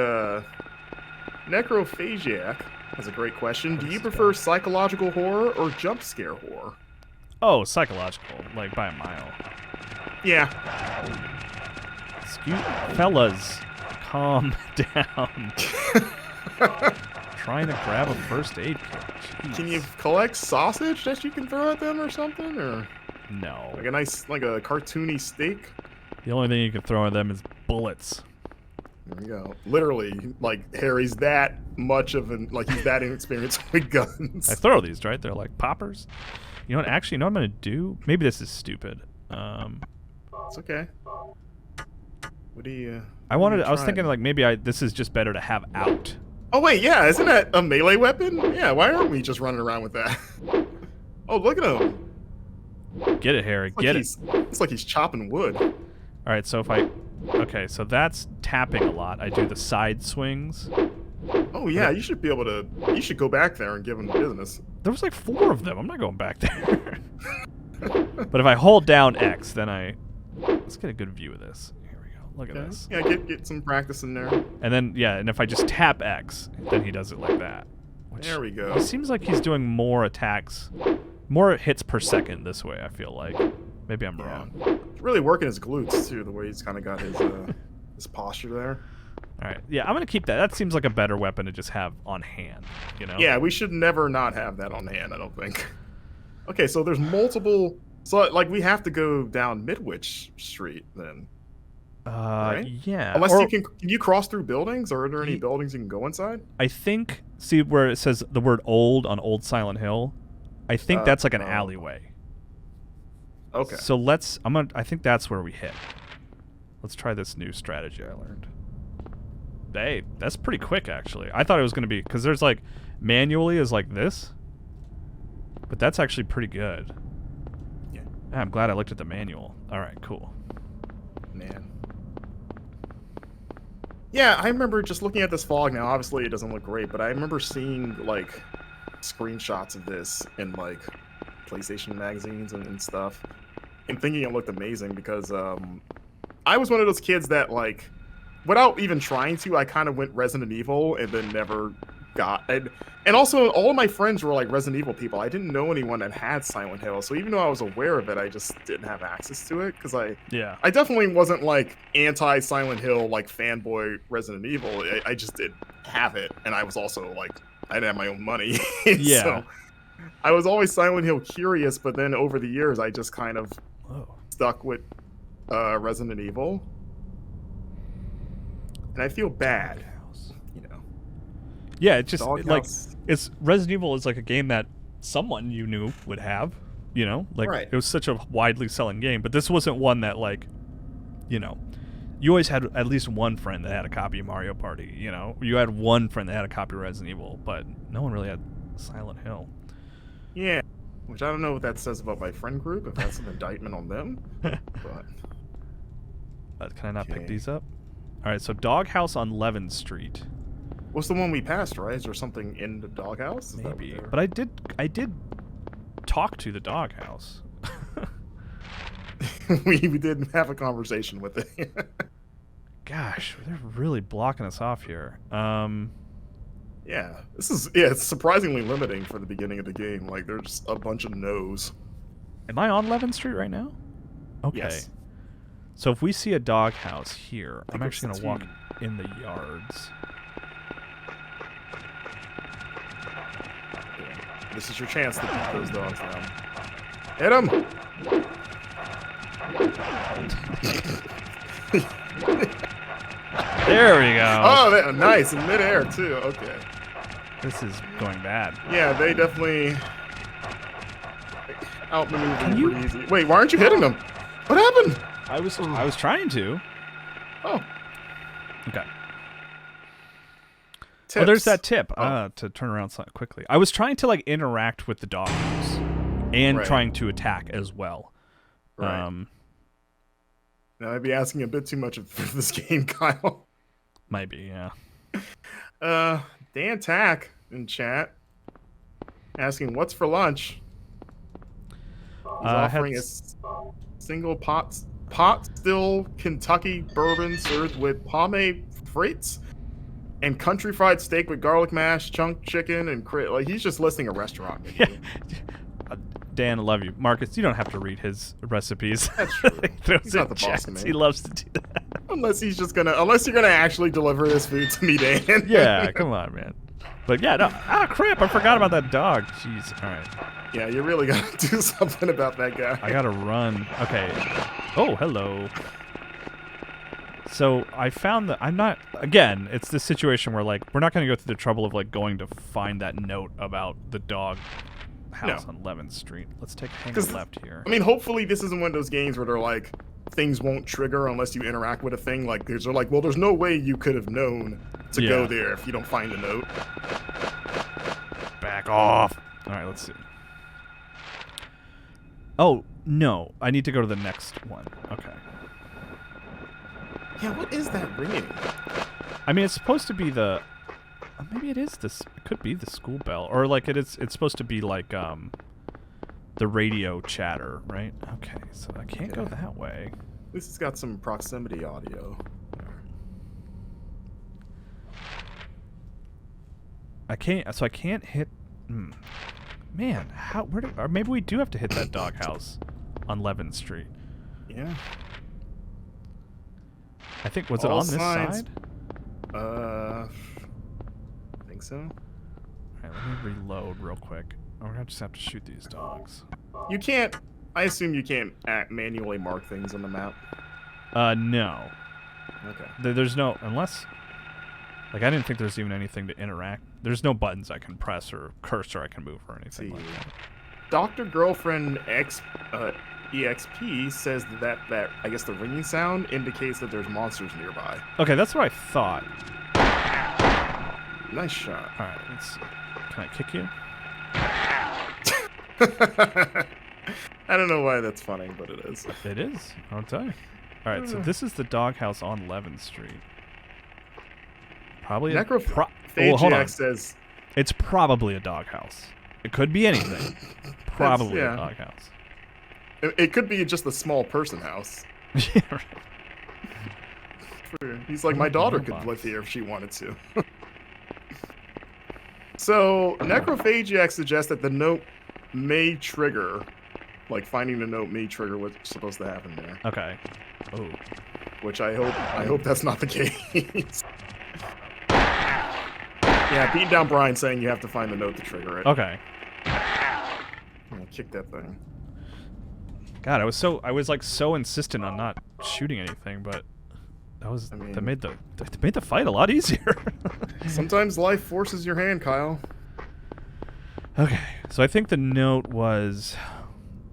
Necrophasiac has a great question. Do you prefer psychological horror or jump scare horror? Oh, psychological, like by a mile. Yeah. Fellas, calm down. Trying to grab a first aid kit. Jeez. Can you collect sausage that you can throw at them or something? Or No. like a nice, like a cartoony steak? The only thing you can throw at them is bullets. There you go. Literally, like, Harry's that much of an, like, he's that inexperienced with guns. I throw these, right? They're like poppers. You know what? Actually, you know what I'm going to do? Maybe this is stupid. It's okay. What do you... I was thinking, like, maybe this is just better to have out. Oh, wait, yeah, isn't that a melee weapon? Yeah, why aren't we just running around with that? Oh, look at him. Get it, Harry. Get it. It's like he's chopping wood. All right, so if I Okay, so that's tapping a lot. I do the side swings. Oh yeah, you should be able to. You should go back there and give them business. There was like 4 of them. I'm not going back there. But if I hold down X, then let's get a good view of this. Here we go. Look at this. Yeah, get some practice in there. And then and if I just tap X, then he does it like that. There we go. It seems like he's doing more attacks, more hits per second this way. I feel like. Maybe I'm wrong. He's really working his glutes too. The way he's kind of got his posture there. All right. Yeah, I'm gonna keep that. That seems like a better weapon to just have on hand. You know. Yeah, we should never not have that on hand. I don't think. Okay, so there's multiple. So like we have to go down Midwich Street then. Right? Yeah. Unless you can you cross through buildings, or are there any buildings you can go inside? I think. See where it says the word "old" on Old Silent Hill. I think that's like an alleyway. Okay. So I think that's where we hit. Let's try this new strategy I learned. Hey, that's pretty quick actually. I thought it was going to be because there's like manually is like this, but that's actually pretty good. Yeah. I'm glad I looked at the manual. All right, cool. Man. Yeah, I remember just looking at this fog now. Obviously, it doesn't look great, but I remember seeing like screenshots of this in like PlayStation magazines and stuff, and thinking it looked amazing because I was one of those kids that like, without even trying to, I kind of went Resident Evil and then never got it. And also, all of my friends were like Resident Evil people. I didn't know anyone that had Silent Hill, so even though I was aware of it, I just didn't have access to it because I definitely wasn't like anti-Silent Hill, like fanboy Resident Evil. I just didn't have it, and I was also like, I didn't have my own money. Yeah. So I was always Silent Hill curious, but then over the years, I just kind of stuck with Resident Evil, and I feel bad. Yeah, it's just it's Resident Evil is like a game that someone you knew would have, you know, like it was such a widely selling game, but this wasn't one that like, you know, you always had at least one friend that had a copy of Mario Party, you know, you had one friend that had a copy of Resident Evil, but no one really had Silent Hill. Yeah, which I don't know what that says about my friend group, if that's an indictment on them, but can I not pick these up? All right, so Doghouse on Levin Street. What's the one we passed, right? Is there something in the Doghouse? Maybe. But I did talk to the Doghouse. we did have a conversation with it. Gosh, they're really blocking us off here. Yeah, it's surprisingly limiting for the beginning of the game. Like, there's a bunch of no's. Am I on Levin Street right now? Okay. Yes. So if we see a Doghouse here, I'm actually going to walk in the yards. This is your chance to beat those dogs down. Hit him! There we go. Oh, nice. In midair, too. Okay. This is going bad. Yeah, they definitely outmaneuvered pretty easy. Wait, why aren't you hitting them? What happened? I was trying to. Oh. Okay. Tips. Well, there's that tip to turn around quickly. I was trying to like interact with the Doghouse and trying to attack as well. Right. Now I'd be asking a bit too much of this game, Kyle. Might be, yeah. Dan Tack in chat asking what's for lunch. He's offering a single pot still Kentucky bourbon served with pommes frites and country fried steak with garlic mash, chunk chicken, and like he's just listing a restaurant. Yeah. Dan, I love you. Marcus, you don't have to read his recipes. That's true. He's not the boss of me. He loves to do that. Unless you're gonna actually deliver this food to me, Dan. Yeah, come on, man. But yeah, no. Ah, crap! I forgot about that dog. Jeez. All right. Yeah, you really gotta do something about that guy. I gotta run. Okay. Oh, hello. So I found that I'm not. Again, it's this situation where like we're not gonna go through the trouble of like going to find that note about the dog house on 11th Street. Let's hang a left here. I mean, hopefully this isn't one of those games where they're like things won't trigger unless you interact with a thing. Like they're like, well, there's no way you could have known to go there if you don't find a note. Back off. All right, let's see. Oh no, I need to go to the next one. Okay. Yeah, what is that ringing? I mean, it's supposed to be the. Maybe it is this. It could be the school bell, or like it is. It's supposed to be like the radio chatter, right? Okay, so I can't go that way. At least it's got some proximity audio. I can't. So I can't hit. Man, how? Where? Or maybe we do have to hit that doghouse on 11th Street. Yeah. I think was it All on this signs- side? I think so. All right, let me reload real quick. We're gonna just have to shoot these dogs. You can't. I assume you can't manually mark things on the map. No. Okay. There's no unless. Like I didn't think there's even anything to interact. There's no buttons I can press or cursor I can move or anything like that. Dr. Girlfriend EXP says that I guess the ringing sound indicates that there's monsters nearby. Okay, that's what I thought. Nice shot. All right, let's see. Can I kick you? I don't know why that's funny, but it is. It is. I'll tell you. All right, so this is the doghouse on 11th Street. Probably a hold on. Necrophagiac says It's probably a doghouse. It could be anything. Probably yeah. a doghouse. it could be just a small person house. Yeah, right. He's like, my daughter could live here if she wanted to. So, Necrophagiac suggests that the note may trigger, like finding the note may trigger what's supposed to happen there. Okay. Oh. Which I hope that's not the case. Yeah, beating down Brian saying you have to find the note to trigger it. Okay. Kick that thing. God, I was like so insistent on not shooting anything, but that made the fight a lot easier. Sometimes life forces your hand, Kyle. Okay, so I think the note was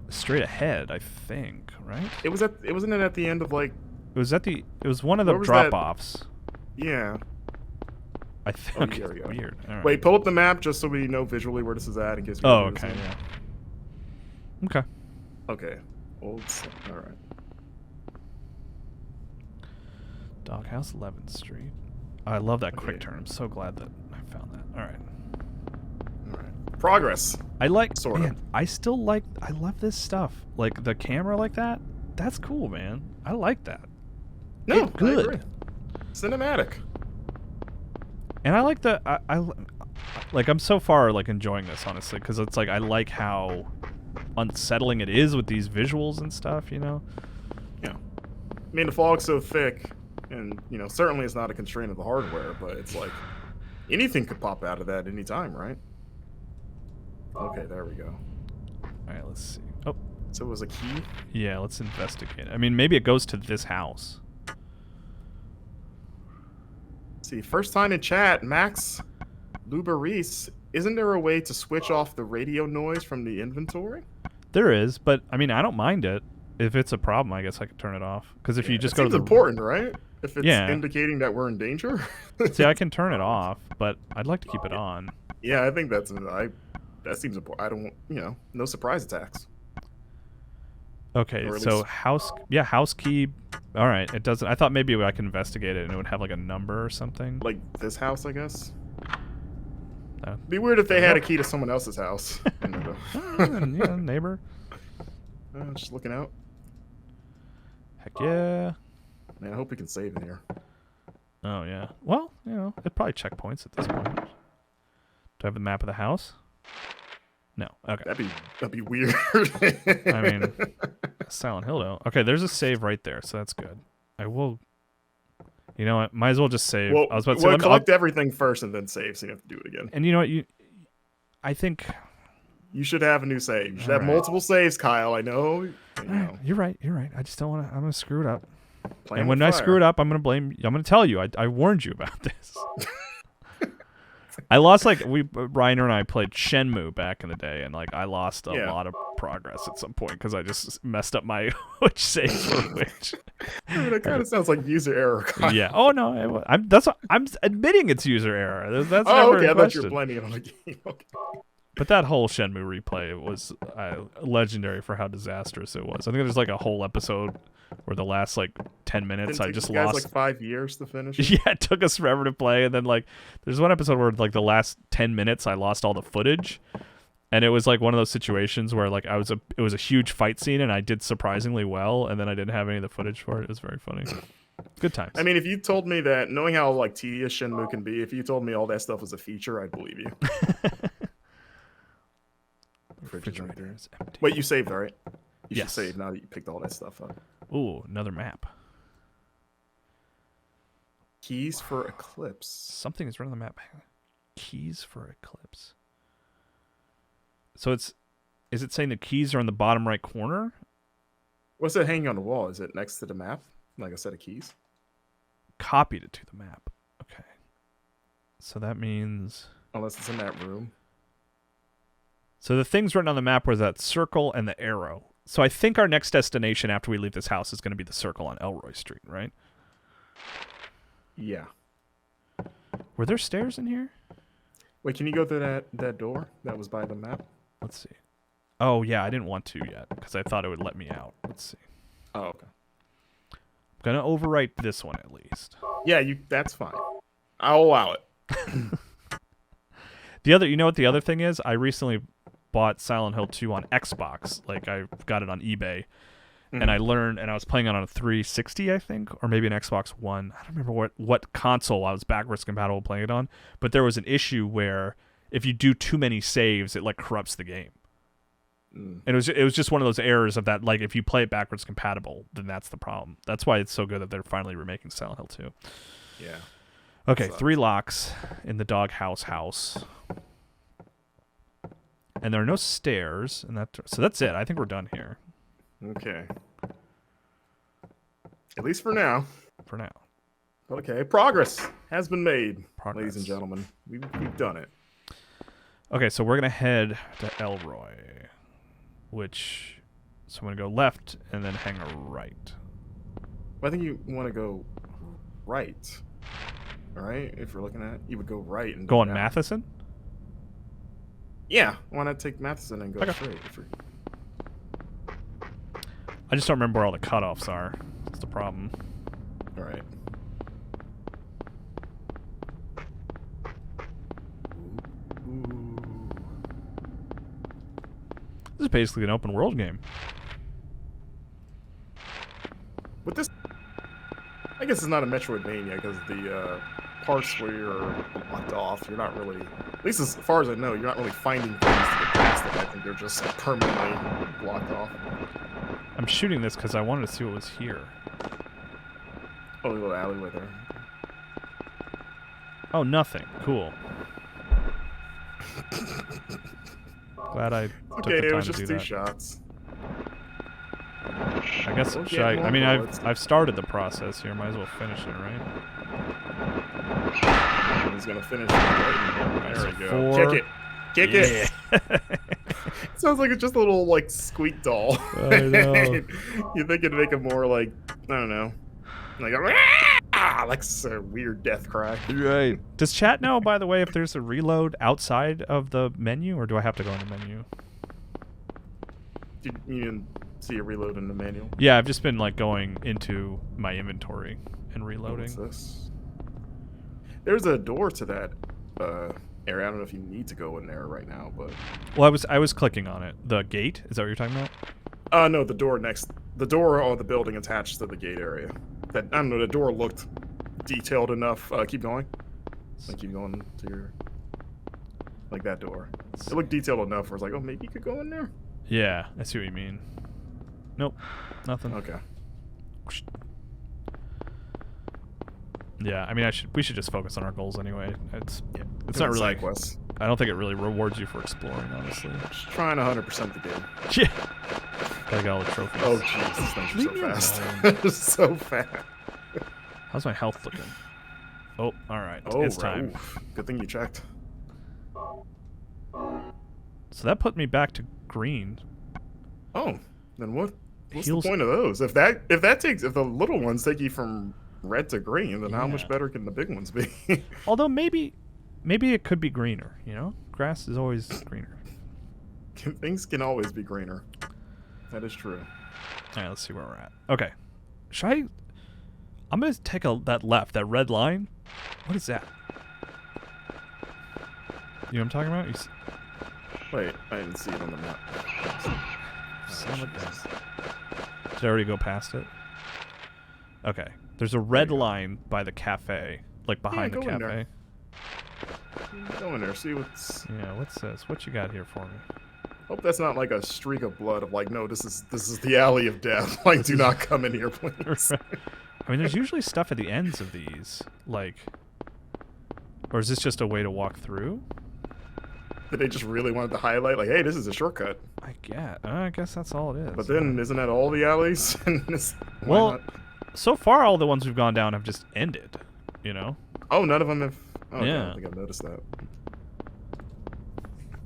straight ahead. I think, right? Wasn't it at the end of like? It was one of the drop-offs. Yeah. I think. Oh, Okay, there we go. weird. All right. Wait, pull up the map just so we know visually where this is at in case. Oh, okay. Yeah. Okay. Okay. All right. Doghouse, 11th Street. I love that quick turn. I'm so glad that I found that. All right. All right. Progress. I like. Sort of. I love this stuff. Like the camera like that. That's cool, man. I like that. No, it's good. I agree. Cinematic. And I like I'm so far like enjoying this honestly because it's like I like how unsettling it is with these visuals and stuff, you know. Yeah. I mean, the fog's so thick, and certainly it's not a constraint of the hardware, but it's like anything could pop out of that anytime, right? Okay, there we go. All right, let's see. Oh, so it was a key. Yeah, let's investigate. I mean, maybe it goes to this house. See, first time in chat, Max Luberis. Isn't there a way to switch off the radio noise from the inventory? There is, but I mean, I don't mind it. If it's a problem, I guess I could turn it off. Because if you just go to the important, right? If it's indicating that we're in danger. See, I can turn it off, but I'd like to keep it on. Yeah, I think that seems important. I don't, no surprise attacks. Okay, so house key. All right, it doesn't. I thought maybe I could investigate it and it would have like a number or something. Like this house, I guess. No. Be weird if they had a key to someone else's house. Yeah, neighbor. Just looking out. Heck yeah. Man, I hope we can save in here. Oh yeah. Well, it probably checkpoints at this point. Do I have the map of the house? No. Okay. That'd be weird. I mean, Silent Hill though. Okay, there's a save right there, so that's good. I will. You know what? Might as well just save. Well, I was about to say, collect everything first and then save, so you have to do it again. And you know what? I think you should have a new save. You should have multiple saves, Kyle. I know. You're right. I just don't want to. I'm gonna screw it up. And when I screw it up, I'm gonna blame. I'm gonna tell you. I warned you about this. I lost Reiner and I played Shenmue back in the day, and I lost a lot of progress at some point because I just messed up my which saves for which. That kind of sounds like user error. Kyle. Yeah. Oh no. I'm admitting it's user error. That's okay. I thought you were blaming it on the game. Okay. But that whole Shenmue replay was legendary for how disastrous it was. I think there's a whole episode where the last like 10 minutes Didn't I take just you guys lost. like 5 years to finish. Yeah, it took us forever to play, and then like there's one episode where like the last 10 minutes I lost all the footage, and it was like one of those situations where like it was a huge fight scene and I did surprisingly well, and then I didn't have any of the footage for it. It was very funny. Good times. I mean, if you told me that, knowing how like tedious Shenmue can be, if you told me all that stuff was a feature, I'd believe you. Refrigerator is empty. Wait, you saved, all right? You Yes. should save now that you picked all that stuff up. Ooh, another map. Keys for Eclipse. Something is written on the map. Keys for Eclipse. So is it saying the keys are in the bottom right corner? What's that hanging on the wall? Is it next to the map? Like a set of keys? Copied it to the map. Okay. So that means... Unless it's in that room. So the things written on the map was that circle and the arrow. So I think our next destination after we leave this house is going to be the circle on Elroy Street, right? Yeah. Were there stairs in here? Wait, can you go through that door that was by the map? Let's see. Oh, yeah, I didn't want to yet because I thought it would let me out. Let's see. Oh, okay. I'm going to overwrite this one at least. Yeah, that's fine. I'll allow it. You know what the other thing is? I recently bought Silent Hill 2 on Xbox. Like, I got it on eBay. And I learned, and I was playing it on a 360, I think, or maybe an Xbox One. I don't remember what console I was backwards compatible playing it on. But there was an issue where if you do too many saves, it like corrupts the game. And it was just one of those errors of that, like if you play it backwards compatible, then that's the problem. That's why it's so good that they're finally remaking Silent Hill 2. Yeah. Okay, Sucks. 3 locks in the Doghouse house. And there are no stairs, so that's it. I think we're done here. Okay. At least for now. For now. Okay, progress has been made, Progress. ladies and gentlemen. We've done it. Okay, so we're going to head to Elroy, so I'm going to go left and then hang a right. Well, I think you want to go right. All right? If you're looking at it, you would go right and Go on down. Matheson? Yeah, why not take Matheson and go Okay. straight? I just don't remember where all the cutoffs are. That's the problem. All right. Ooh. This is basically an open world game. With this, I guess it's not a Metroidvania because the parts where you're locked off, you're not really, at least as far as I know, you're not really finding things to get past them. I think they're just permanently blocked off. I'm shooting this because I wanted to see what was here. Oh, a little alleyway there. Oh, nothing. Cool. Glad I took Okay, the it time was to just do 2 that. shots. I guess We'll should get I more mean bullets. I've started the process here. Might as well finish it, right? He's gonna finish it. There So we go. 4. Kick it. Sounds like it's just a little like squeak doll. I know. You think it'd make a more like, I don't know, like like a weird death cry. Right. Does chat know, by the way, if there's a reload outside of the menu, or do I have to go in the menu? Did you even see a reload in the manual? Yeah, I've just been like going into my inventory and reloading. What's this? There's a door to that area. I don't know if you need to go in there right now, but Well, I was clicking on it. The gate? Is that what you're talking about? no, the door of the building attached to the gate area. That, I don't know, the door looked detailed enough. Keep going. Like keep going to your, like that door. It looked detailed enough where it's like, oh, maybe you could go in there. Yeah, I see what you mean. Nope, nothing. Okay. Yeah, I mean, we should just focus on our goals anyway. It's not Doing really. side quests. I don't think it really rewards you for exploring, honestly. Just trying 100% the game. Yeah. Gotta get all the trophies. Oh jeez, this thing's Leave so me fast. alone. So fast. How's my health looking? Oh, all right. Oh, It's time. oof. Good thing you checked. So that put me back to green. Oh, then what's Heals- the point of those? If the little ones take you from red to green, then how much Yeah. better can the big ones be? Although maybe it could be greener. You know, grass is always greener. Things can always be greener. That is true. All right, let's see where we're at. Okay, Should I? I'm gonna take that left, that red line. What is that? You know what I'm talking about? Wait, I didn't see it on the map. Did I already go past it? Okay. There's a red line by the cafe, like behind the go in there. cafe. Go in there, see what's... Yeah, what's this? What you got here for me? Hope that's not like a streak of blood of like, no, this is the alley of death. Like, do not come in here, please. I mean, there's usually stuff at the ends of these, like... Or is this just a way to walk through? Did they just really wanted to highlight, like, hey, this is a shortcut? I guess that's all it is. But then, isn't that all the alleys? Well, so far all the ones we've gone down have just ended, you know? Oh, none of them have... Oh, yeah. I don't think I've noticed that.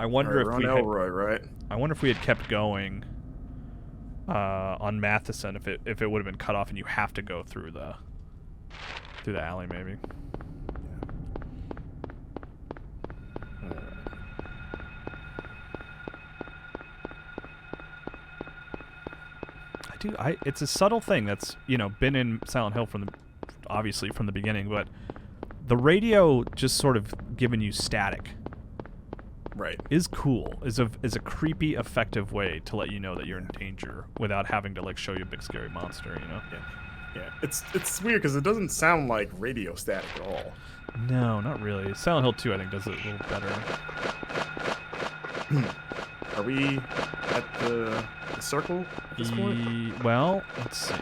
I wonder if we're on Elroy, right? I wonder if we had kept going on Matheson, if it would have been cut off and you have to go through the alley, maybe. It's a subtle thing that's, you know, been in Silent Hill obviously from the beginning, but the radio just sort of giving you static, right, is cool. Is a creepy, effective way to let you know that you're in danger without having to like show you a big scary monster, you know? Yeah. It's weird because it doesn't sound like radio static at all. No, not really. Silent Hill 2, I think, does it a little better. Are we at the circle at this point? Well, let's see.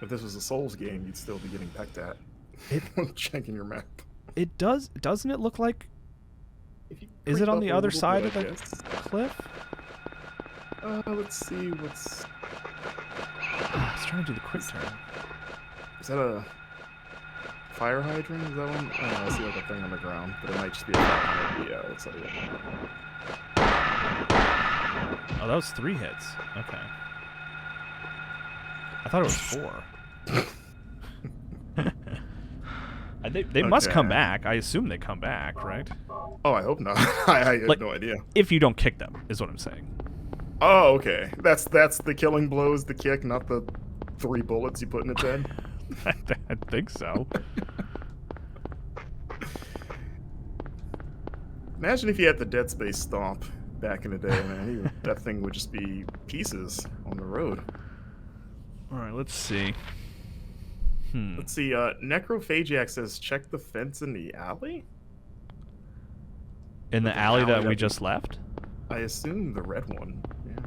If this was a Souls game, you'd still be getting pecked at. Checking your map. It does. Doesn't it look like? Is it on the other side of the cliff? Let's see what's... I was trying to do the quick turn. Is that a fire hydrant? Is that one? Oh, I see like a thing on the ground, but it might just be a fire hydrant. Yeah, it looks like it. Oh, that was 3 hits. Okay. I thought it was 4. They must come back. I assume they come back, right? Oh, I hope not. I have no idea. If you don't kick them, is what I'm saying. Oh, okay. That's the killing blows, the kick, not the 3 bullets you put in its head. I think so. Imagine if you had the Dead Space stomp back in the day, man. That thing would just be pieces on the road. All right, let's see. Let's see. Necrophagiac says, check the fence in the alley? In the alley that we just left? I assume the red one. Yeah.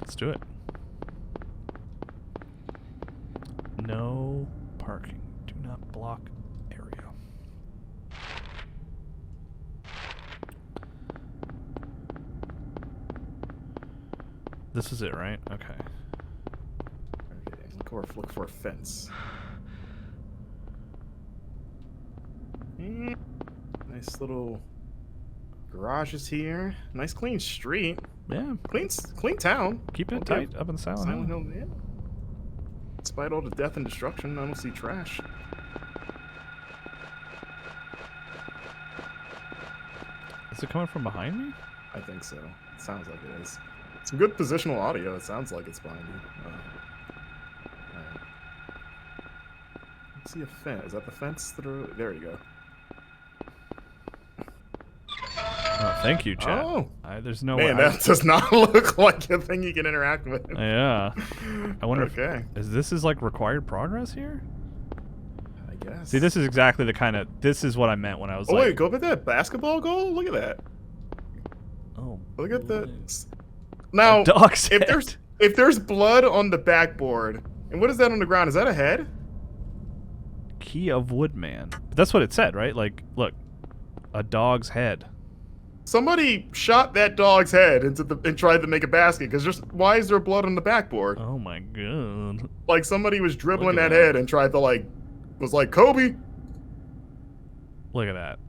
Let's do it. No parking. Do not block area. This is it, right? Okay. Look for a fence. Nice little garages here. Nice clean street. Yeah. Clean town. Keep it tight up in Silent Hill. Yeah. Despite all the death and destruction, I don't see trash. Is it coming from behind me? I think so. It sounds like it is. Some good positional audio. It sounds like it's behind you. Let's see a fence. Is that the fence? There you go. Oh, thank you, chat. Oh, there's no man, way. that does not look like a thing you can interact with. Yeah. I wonder okay. if this is like required progress here? I guess. See, this is exactly the kind of... This is what I meant when I was like... Oh, wait, go with that basketball goal? Look at that. Oh, look at that. Now, if there's blood on the backboard, and what is that on the ground? Is that a head? Key of Woodman. But that's what it said, right? Like, look. A dog's head. Somebody shot that dog's head and tried to make a basket, because why is there blood on the backboard? Oh my god. Like somebody was dribbling that head and tried to was like, Kobe! Look at that.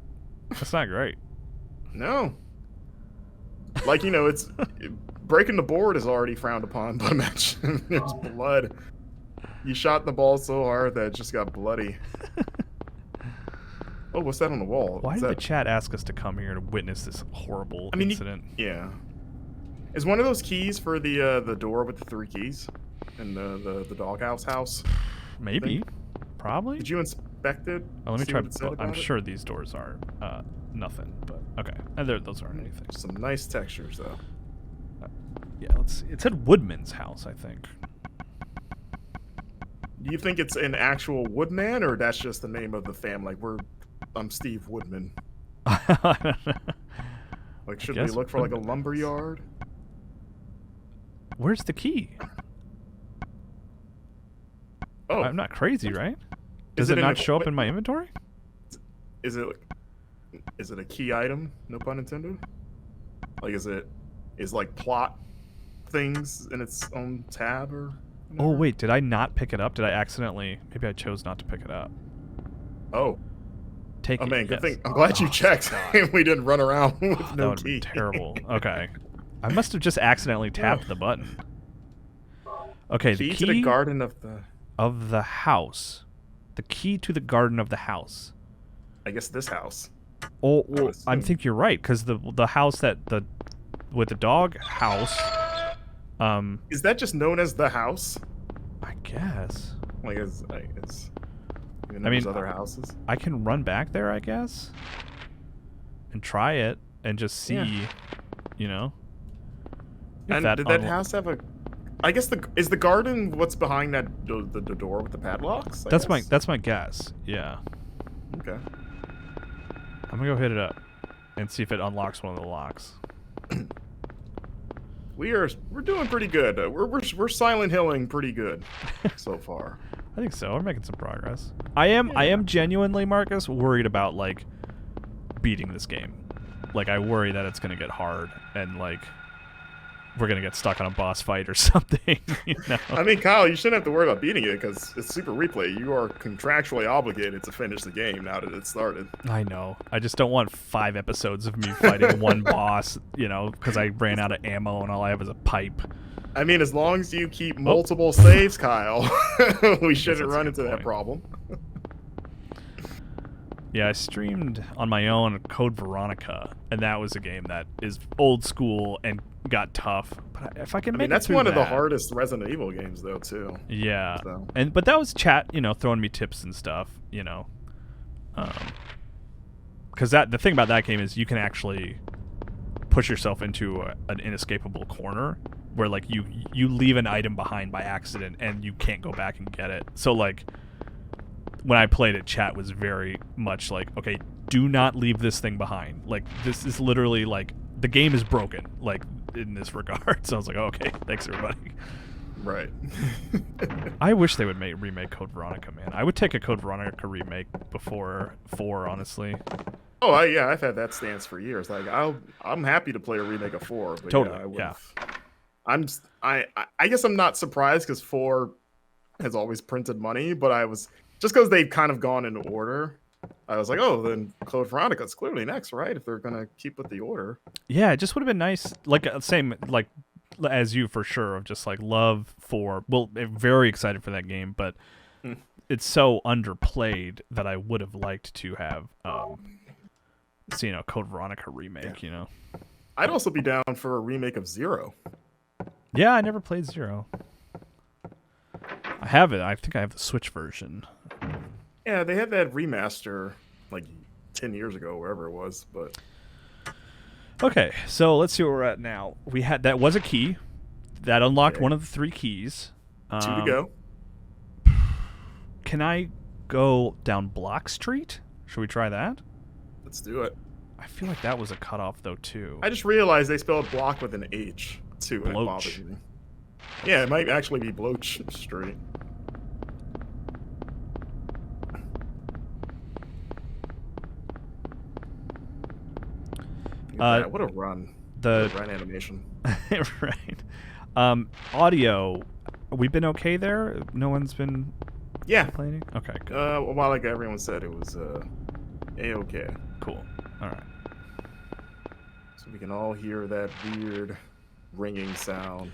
That's not great. No. Like, you know, it's... breaking the board is already frowned upon, but imagine there's blood. You shot the ball so hard that it just got bloody. Oh, what's that on the wall? Why did the chat ask us to come here to witness this horrible incident? Yeah. Is one of those keys for the door with the 3 keys in the doghouse house? Maybe. Probably. Did you inspect it? Oh, let me See try. what it said I'm about it? sure these doors are nothing, but okay. And those aren't anything. Some nice textures though. Yeah, let's see. It said Woodman's house, I think. Do you think it's an actual woodman, or that's just the name of the family? Like I'm Steve Woodman. I don't know. Like, should we look for like a lumber yard? Where's the key? Oh, I'm not crazy, right? Does it not show up in my inventory? Is it a key item? No pun intended. Like, is like plot things in its own tab or? Oh wait, did I not pick it up? Did I accidentally? Maybe I chose not to pick it up. Oh. Take it. Oh man, good yes. thing. I'm glad you checked. We didn't run around with That no would key. be terrible. Okay, I must have just accidentally tapped the button. Okay, Key the to the garden of the house. The key to the garden of the house. I guess this house. Oh, well, I think you're right, because the house with the dog house. Is that just known as the house? I guess. Like it's even I mean, there's other houses. I can run back there, I guess, and try it and just see, you know. And did that house have a? I guess is the garden what's behind that the door with the padlocks? That's my guess. Yeah. Okay. I'm gonna go hit it up and see if it unlocks one of the locks. We're doing pretty good. We're Silent Hilling pretty good so far. I think so. We're making some progress. I am genuinely, Marcus, worried about like beating this game. Like, I worry that it's gonna get hard and like we're gonna get stuck on a boss fight or something. You know? I mean, Kyle, you shouldn't have to worry about beating it because it's Super Replay. You are contractually obligated to finish the game now that it's started. I know. I just don't want 5 episodes of me fighting one boss, you know, because I ran out of ammo and all I have is a pipe. I mean, as long as you keep multiple saves, Kyle, we shouldn't run into that point. problem. Yeah, I streamed on my own Code Veronica, and that was a game that is old school and got tough. But if I can make it that's through one of the that- hardest Resident Evil games, though, too. Yeah, So. but that was chat, you know, throwing me tips and stuff, you know. Because the thing about that game is you can actually push yourself into an inescapable corner where like you leave an item behind by accident and you can't go back and get it. So like when I played it, chat was very much like, okay, do not leave this thing behind. Like, this is literally like the game is broken, like in this regard. So I was like, okay, thanks everybody. Right. I wish they would remake Code Veronica, man. I would take a Code Veronica remake before 4, honestly. Oh, I've had that stance for years. Like, I'm happy to play a remake of 4. But Totally, I guess I'm not surprised because 4 has always printed money, but I was just because they've kind of gone in order. I was like, oh, then Code Veronica's clearly next, right? If they're gonna keep with the order. Yeah, it just would have been nice. Like same like as you for sure of just like love for. Well, very excited for that game, but it's so underplayed that I would have liked to have seen a Code Veronica remake. You know, I'd also be down for a remake of 0. Yeah, I never played 0. I have it. I think I have the Switch version. Yeah, they had that remaster like 10 years ago, wherever it was, but Okay, so let's see where we're at now. That was a key that unlocked one of the 3 keys. 2 to go. Can I go down Block Street? Should we try that? Let's do it. I feel like that was a cutoff though too. I just realized they spelled block with an H too, and it Bloach. bothers me. Yeah, it might actually be Bloach Street. What a run. The What a run animation. right. Audio. We've been okay there. No one's been complaining. Okay, good. Well, like everyone said, it was a-okay. Cool. All right. So we can all hear that weird ringing sound.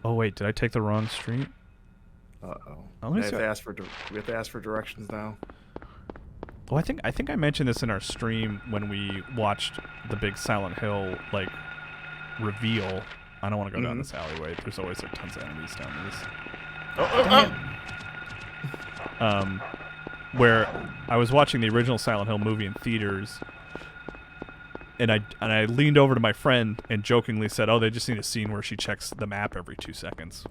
Oh wait, did I take the wrong street? Uh-oh. Let me We have see. to ask for directions now. Well, I think I mentioned this in our stream when we watched the big Silent Hill like reveal. I don't want to go down this alleyway. There's always like tons of enemies down this. Where I was watching the original Silent Hill movie in theaters, and I leaned over to my friend and jokingly said, "Oh, they just need a scene where she checks the map every 2 seconds."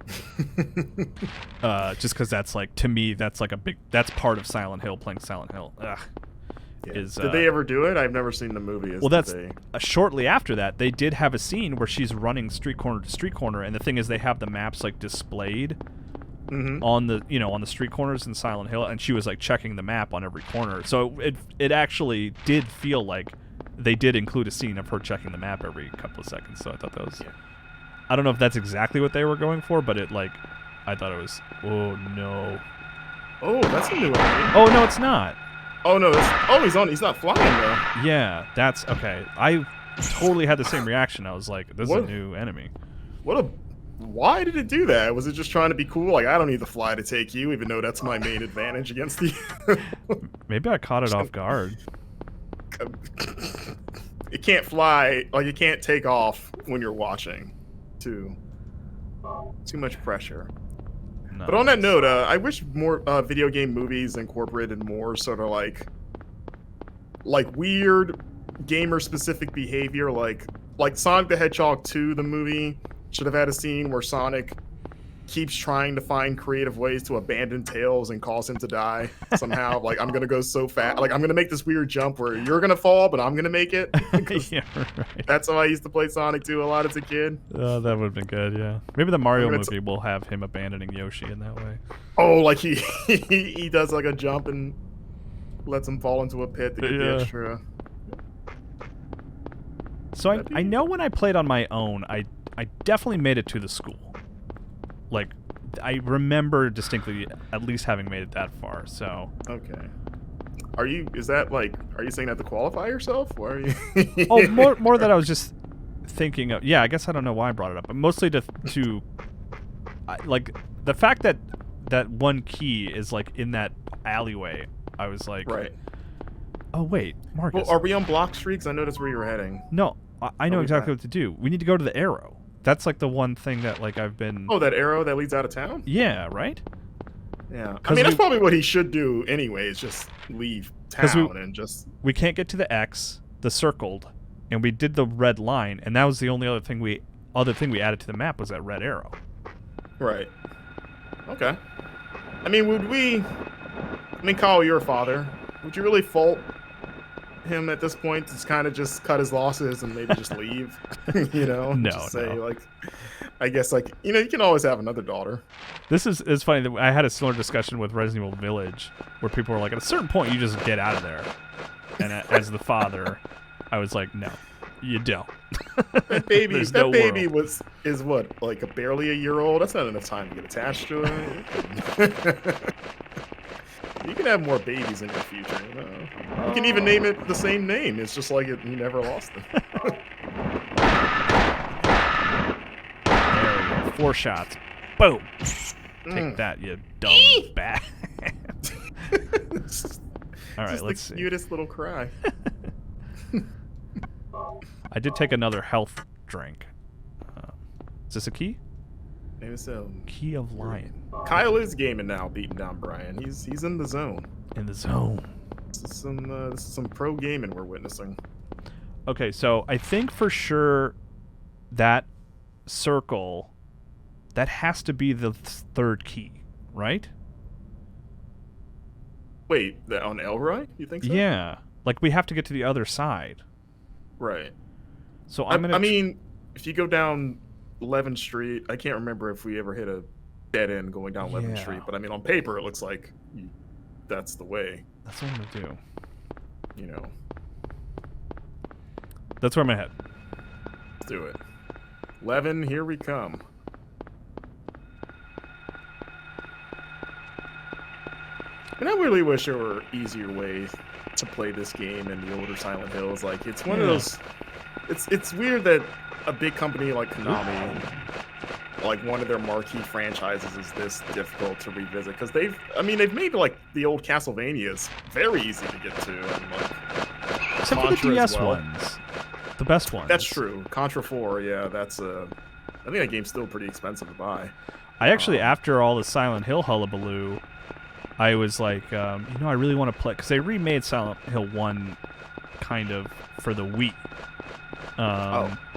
Just because that's like, to me, that's like that's part of Silent Hill, playing Silent Hill. Ugh. Yeah. Is, did they ever do it? I've never seen the movie. Well, that's shortly after that. They did have a scene where she's running street corner to street corner, and the thing is, they have the maps like displayed on the on the street corners in Silent Hill, and she was like checking the map on every corner. So it actually did feel like they did include a scene of her checking the map every couple of seconds. So I thought that was. Yeah. I don't know if that's exactly what they were going for, but I thought it was. Oh no. Oh, that's a new enemy. Oh no, it's not. Oh no! He's not flying though. Yeah, that's okay. I totally had the same reaction. I was like, "This is a new enemy." Why did it do that? Was it just trying to be cool? Like, I don't need to fly to take you, even though that's my main advantage against you. Maybe I caught it off guard. It can't fly. Like, it can't take off when you're watching. Too much pressure. No, but on that note, I wish more video game movies incorporated more sort of like weird gamer-specific behavior, like Sonic the Hedgehog 2, the movie, should have had a scene where Sonic keeps trying to find creative ways to abandon Tails and cause him to die somehow. Like, I'm gonna go so fast, like I'm gonna make this weird jump where you're gonna fall, but I'm gonna make it. Yeah, right. That's how I used to play Sonic 2 a lot as a kid. Oh, that would have been good, yeah. Maybe the Mario movie will have him abandoning Yoshi in that way. Oh, like he does like a jump and lets him fall into a pit to get the extra. So I know when I played on my own, I definitely made it to the school. Like, I remember distinctly at least having made it that far, so... Okay. Are you saying that to qualify yourself? Why are you... Oh, more that I was just thinking of... Yeah, I guess I don't know why I brought it up, but mostly to like, the fact that one key is, like, in that alleyway, I was like... Right. Oh, wait, Marcus. Well, are we on Block Street? 'Cause I know that's where you were heading. No, I know exactly what to do. We need to go to the arrow. That's like the one thing that like I've been. Oh, that arrow that leads out of town? Yeah, right? Yeah. I mean, that's probably what he should do anyways, just leave town and just... We can't get to the X, the circled, and we did the red line, and that was the only other thing we added to the map was that red arrow. Right. Okay. I mean, Kyle, you're a father. Would you really fault him at this point to kind of just cut his losses and maybe just leave? No, just say, like, I guess, like, you can always have another daughter. This is funny that I had a similar discussion with Resident Evil Village where people were like, at a certain point you just get out of there, and as the father I was like, no, you don't. That baby is what, like barely a year old? That's not enough time to get attached to it. You can have more babies in your future, You can even name it the same name. It's just like you never lost them. There we go. 4 shots. Boom. Take that, you dumb bat. All right, let's see. Cutest little cry. I did take another health drink. Is this a key? Maybe so. Key of Lion. Kyle is gaming now, beating down Brian. He's in the zone. In the zone. This is some pro gaming we're witnessing. Okay, so I think for sure that circle, that has to be the third key, right? Wait, on Elroy? You think so? Yeah. Like, we have to get to the other side. Right. So I mean, if you go down 11th Street, I can't remember if we ever hit a dead end going down 11th Street, but I mean, on paper, it looks like that's the way. That's what I'm going to do. That's where I'm going to head. Let's do it. 11, here we come. And I really wish there were easier ways to play this game in the older Silent Hills. Like, it's one of those... It's weird that a big company like Konami, like one of their marquee franchises, is this difficult to revisit. Because they've made like the old Castlevanias very easy to get to. And like, except for the DS ones. The best ones. That's true. Contra 4, yeah, that's I think that game's still pretty expensive to buy. I actually, after all the Silent Hill hullabaloo, I was like, I really want to play, because they remade Silent Hill 1 kind of for the Wii.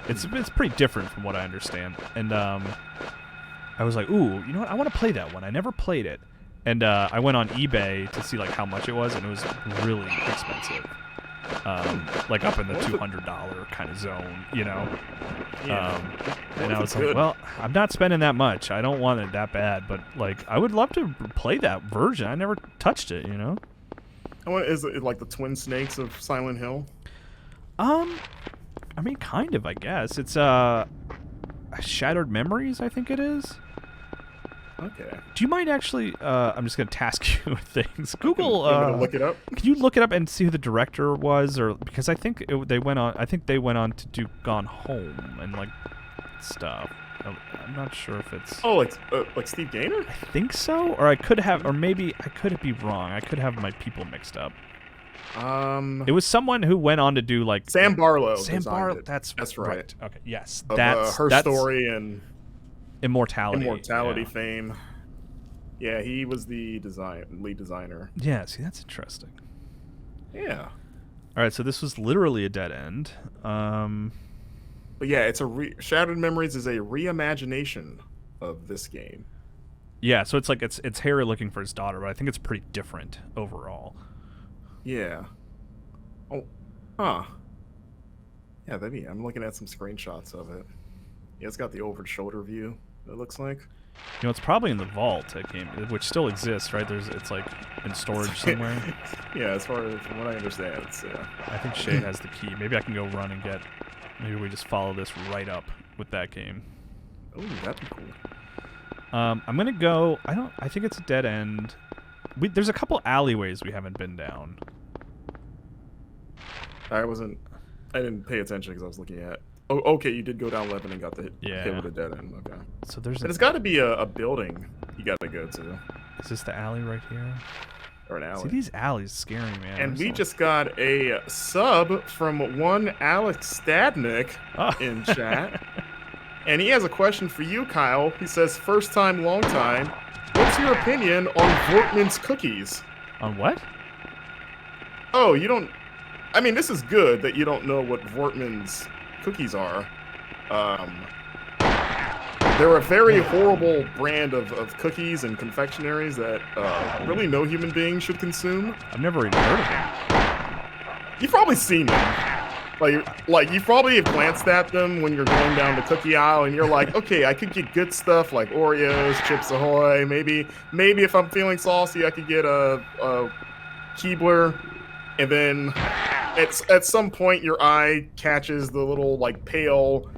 It's pretty different from what I understand. And I was like, ooh, you know what? I want to play that one. I never played it. And I went on eBay to see like how much it was, and it was really expensive. Like up in the $200 kind of zone, you know? Yeah. And I was like, well, I'm not spending that much. I don't want it that bad, but like I would love to play that version. I never touched it, you know? Is it like the Twin Snakes of Silent Hill? I mean, kind of, I guess. It's Shattered Memories, I think it is. Okay. Do you mind actually? I'm just gonna task you with things. Google. Look it up. Can you look it up and see who the director was, or because I think they went on. I think they went on to do Gone Home and like stuff. I'm not sure if it's. Oh, like Steve Gaynor? I think so, or I could have, or maybe I could be wrong. I could have my people mixed up. It was someone who went on to do like Sam Barlow. Sam Barlow. That's right. Okay. Yes. Of, that's Her Story and Immortality fame. Yeah, he was the lead designer. Yeah, see, that's interesting. Yeah. All right, so this was literally a dead end. But yeah, it's Shattered Memories is a reimagination of this game. Yeah, so it's like it's Harry looking for his daughter, but I think it's pretty different overall. Yeah. Oh. Huh. Yeah, I'm looking at some screenshots of it. Yeah, it's got the over-the-shoulder view, it looks like. You know, it's probably in the vault, that game, which still exists, right? It's like in storage somewhere. Yeah, as far as from what I understand, it's, I think Shay has the key. Maybe I can go run and get. Maybe we just follow this right up with that game. Oh, that'd be cool. I'm gonna go. I think it's a dead end. There's a couple alleyways we haven't been down. I didn't pay attention because I was looking at. Oh, okay, you did go down 11 and got the hit with a dead end. Okay. So there's. It's got to be a building you got to go to. Is this the alley right here? Or an alley. See, these alleys scare me, man. And we just got a sub from one Alex Stadnick in chat. And he has a question for you, Kyle. He says, first time, long time. What's your opinion on Vortman's cookies? On what? Oh, you don't... I mean, this is good that you don't know what Vortman's cookies are. They're a very horrible brand of cookies and confectionaries that really no human being should consume. I've never even heard of them. You've probably seen them. Like you probably have glanced at them when you're going down the cookie aisle and you're like, okay, I could get good stuff like Oreos, Chips Ahoy, maybe if I'm feeling saucy, I could get a Keebler, and then at some point your eye catches the little like pale,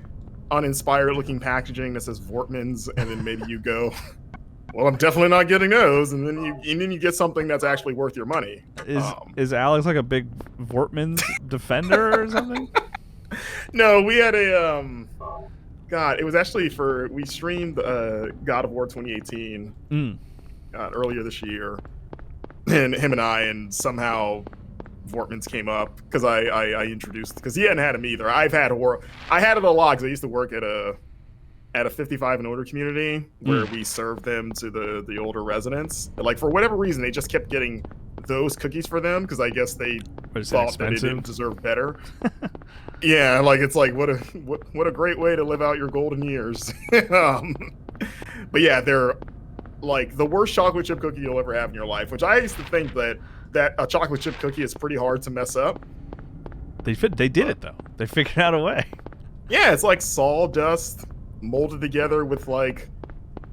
uninspired looking packaging that says Vortman's, and then maybe you go, well, I'm definitely not getting those, and then you get something that's actually worth your money. Is Alex like a big Vortman's defender or something? No, we had a God, it was actually we streamed God of War 2018 earlier this year, and him and I, and somehow Vortman's came up because I introduced, because he hadn't had him either. I had it a lot because I used to work at a 55 and older community where we served them to the older residents. Like for whatever reason, they just kept getting those cookies for them because I guess they thought that they didn't deserve better. Yeah, like it's like what a great way to live out your golden years. But yeah, they're like the worst chocolate chip cookie you'll ever have in your life. Which I used to think that a chocolate chip cookie is pretty hard to mess up. They did it though. They figured out a way. Yeah, it's like sawdust molded together with like,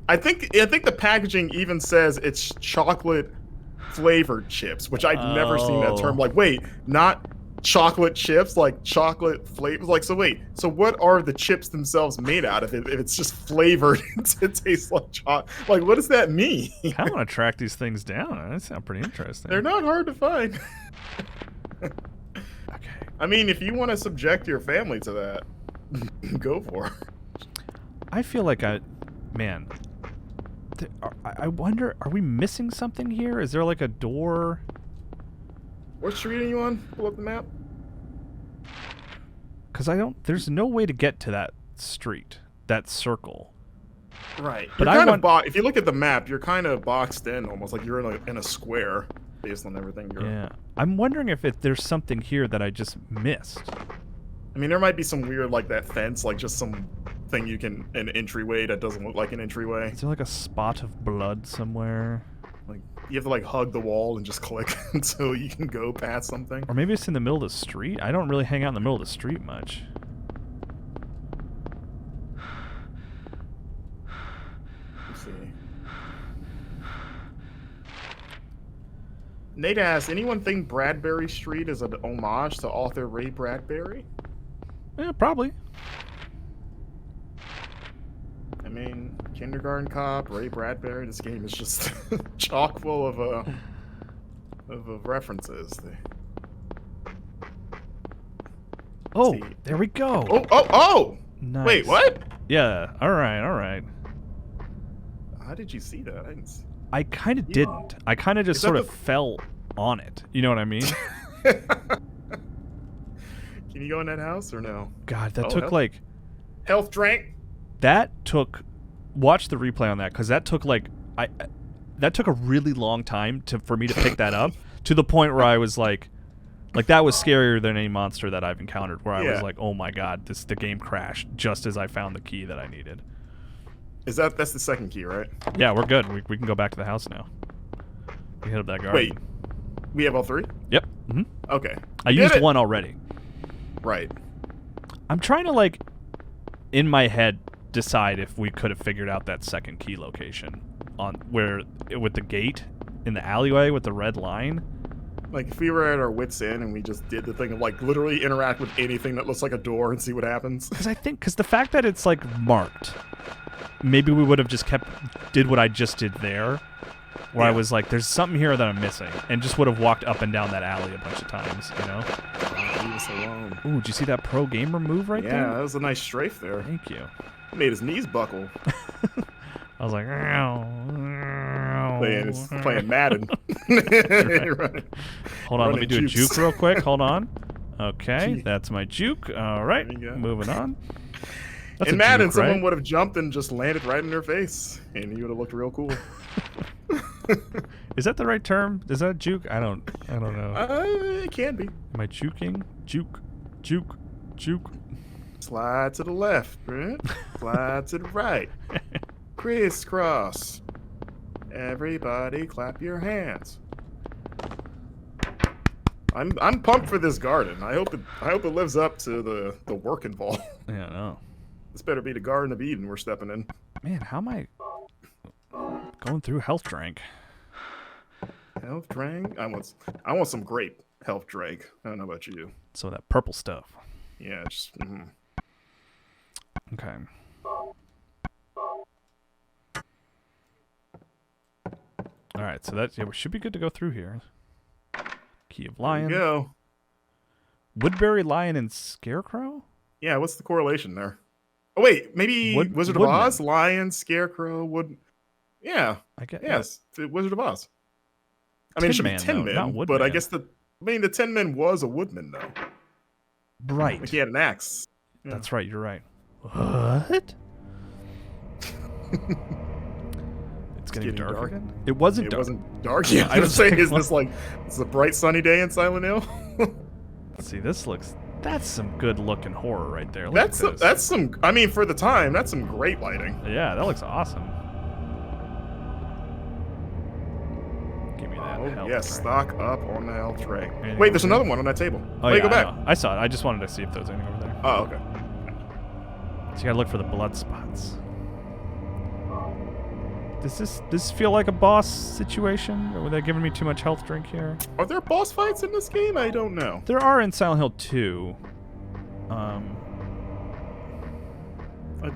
I think the packaging even says it's chocolate flavored chips, which I'd never seen that term. Like, wait, not chocolate chips, like chocolate flavors. Like, so wait, so what are the chips themselves made out of if it's just flavored to taste like chocolate? Like, what does that mean? I want to track these things down. That sounds pretty interesting. They're not hard to find. Okay. I mean, if you want to subject your family to that, go for it. I feel like I wonder, are we missing something here? Is there like a door? What street are you on? Pull up the map. Because there's no way to get to that street. that circle. Right. But You're kind of if you look at the map, you're kind of boxed in, almost like you're in a square, based on everything. Yeah. I'm wondering if there's something here that I just missed. I mean, there might be some weird, like that fence, like just some thing an entryway that doesn't look like an entryway. Is there like a spot of blood somewhere? Like you have to like hug the wall and just click until you can go past something. Or maybe it's in the middle of the street? I don't really hang out in the middle of the street much. Let's see. Nate asks, anyone think Bradbury Street is an homage to author Ray Bradbury? Yeah, probably. I mean, Kindergarten Cop, Ray Bradbury. This game is just chock full of references. Oh, there we go. Oh! Nice. Wait, what? Yeah. All right. How did you see that? I kind of didn't. I kind of just sort of fell on it. You know what I mean? Can you go in that house or no? God, that took like... Health drink? That took... Watch the replay on that, because that took like... that took a really long time for me to pick that up, to the point where I was like... Like, that was scarier than any monster that I've encountered, where I was like, oh my god, the game crashed just as I found the key that I needed. That's the second key, right? Yeah, we're good. We can go back to the house now. We hit up that garden. Wait, we have all three? Yep. Mm-hmm. Okay. I used one already. Right. I'm trying to, like, in my head, decide if we could have figured out that second key location on with the gate in the alleyway with the red line. Like, if we were at our wits' end and we just did the thing of, like, literally interact with anything that looks like a door and see what happens. Because the fact that it's, like, marked, maybe we would have just did what I just did there, where I was like, there's something here that I'm missing, and just would have walked up and down that alley a bunch of times, you know? Leave us alone. Ooh, did you see that pro gamer move right there? Yeah, that was a nice strafe there. Thank you. He made his knees buckle. I was like, playing Madden. Right. Hold on, let me do a juke real quick. Hold on. Okay, that's my juke. All right, moving on. That's in Madden, juke, right? someone would have jumped and just landed right in their face, and you would have looked real cool. Is that the right term? Is that juke? I don't know. It can be. Am I juking? Juke. Slide to the left, right? Slide to the right. Crisscross. Everybody clap your hands. I'm pumped for this garden. I hope it lives up to the work involved. Yeah, no. This better be the Garden of Eden we're stepping in. Man, how am I going through health drink? Health drink? I want some grape health drink. I don't know about you. So that purple stuff. Yeah, just Okay. All right, so we should be good to go through here. Key of Lion. There you go. Woodbury Lion and Scarecrow? Yeah, what's the correlation there? Oh wait, maybe Wizard of Oz, Lion, Scarecrow, Yeah, I guess. Yes, Wizard of Oz. I mean, it should be Tin Man, but I guess the Tin Man was a woodman though. Right. Like he had an axe. Yeah. That's right. You're right. What? It's getting dark again? It wasn't dark. It wasn't dark. Yeah, I was saying, is this like it's a bright sunny day in Silent Hill? See, that's some good looking horror right there. That's some. I mean, for the time, that's some great lighting. Yeah, that looks awesome. Give me that. Oh yes, stock up on the health tray. Anything Wait, there's another one on that table. Oh Wait, yeah, go back. I saw it. I just wanted to see if there was anything over there. Oh, okay. So you gotta look for the blood spots. Does this feel like a boss situation? Or were they giving me too much health drink here? Are there boss fights in this game? I don't know. There are in Silent Hill 2.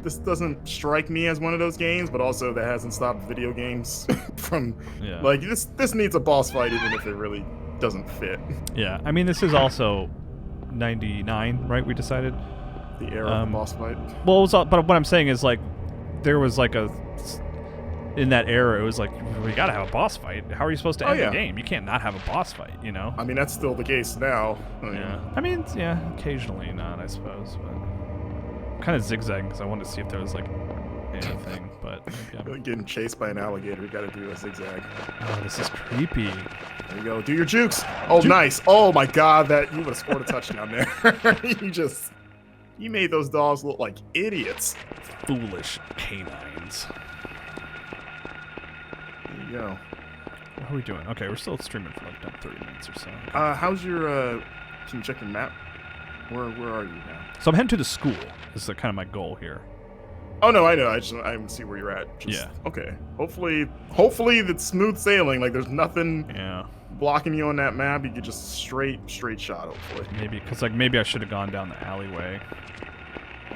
This doesn't strike me as one of those games, but also that hasn't stopped video games from like this needs a boss fight even if it really doesn't fit. Yeah, I mean this is also 99, right? We decided the era of the boss fight. Well, it was but what I'm saying is like there was like in that era, it was like, we gotta have a boss fight. How are you supposed to end the game? You can't not have a boss fight, you know? I mean, that's still the case now. Yeah. I mean, yeah, occasionally not, I suppose. But... kind of zigzagging because I wanted to see if there was like anything, but maybe Getting chased by an alligator, you gotta do a zigzag. oh, this is creepy. There you go. Do your jukes. Oh, nice. Oh my God, that you would have scored a touchdown there. You made those dogs look like idiots. Foolish canines. There you go. What are we doing? Okay, we're still streaming for like 30 minutes or so. How's your? Can you check your map? Where are you now? So I'm heading to the school. This is kind of my goal here. Oh no, I know. I see where you're at. Yeah. Okay. Hopefully that's smooth sailing. Like there's nothing blocking you on that map. You get just straight shot. Hopefully. Maybe because like maybe I should have gone down the alleyway.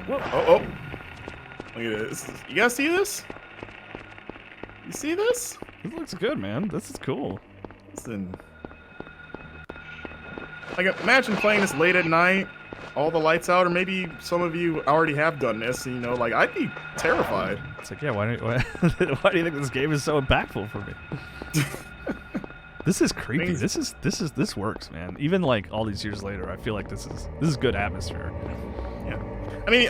Whoa. Oh. Look at this. You guys see this? You see this? This looks good, man. This is cool. Listen. Like imagine playing this late at night. All the lights out, or maybe some of you already have done this. You know, like I'd be terrified. It's like, yeah, why do you think this game is so impactful for me? This is creepy. This works, man. Even like all these years later, I feel like this is good atmosphere. Yeah, I mean,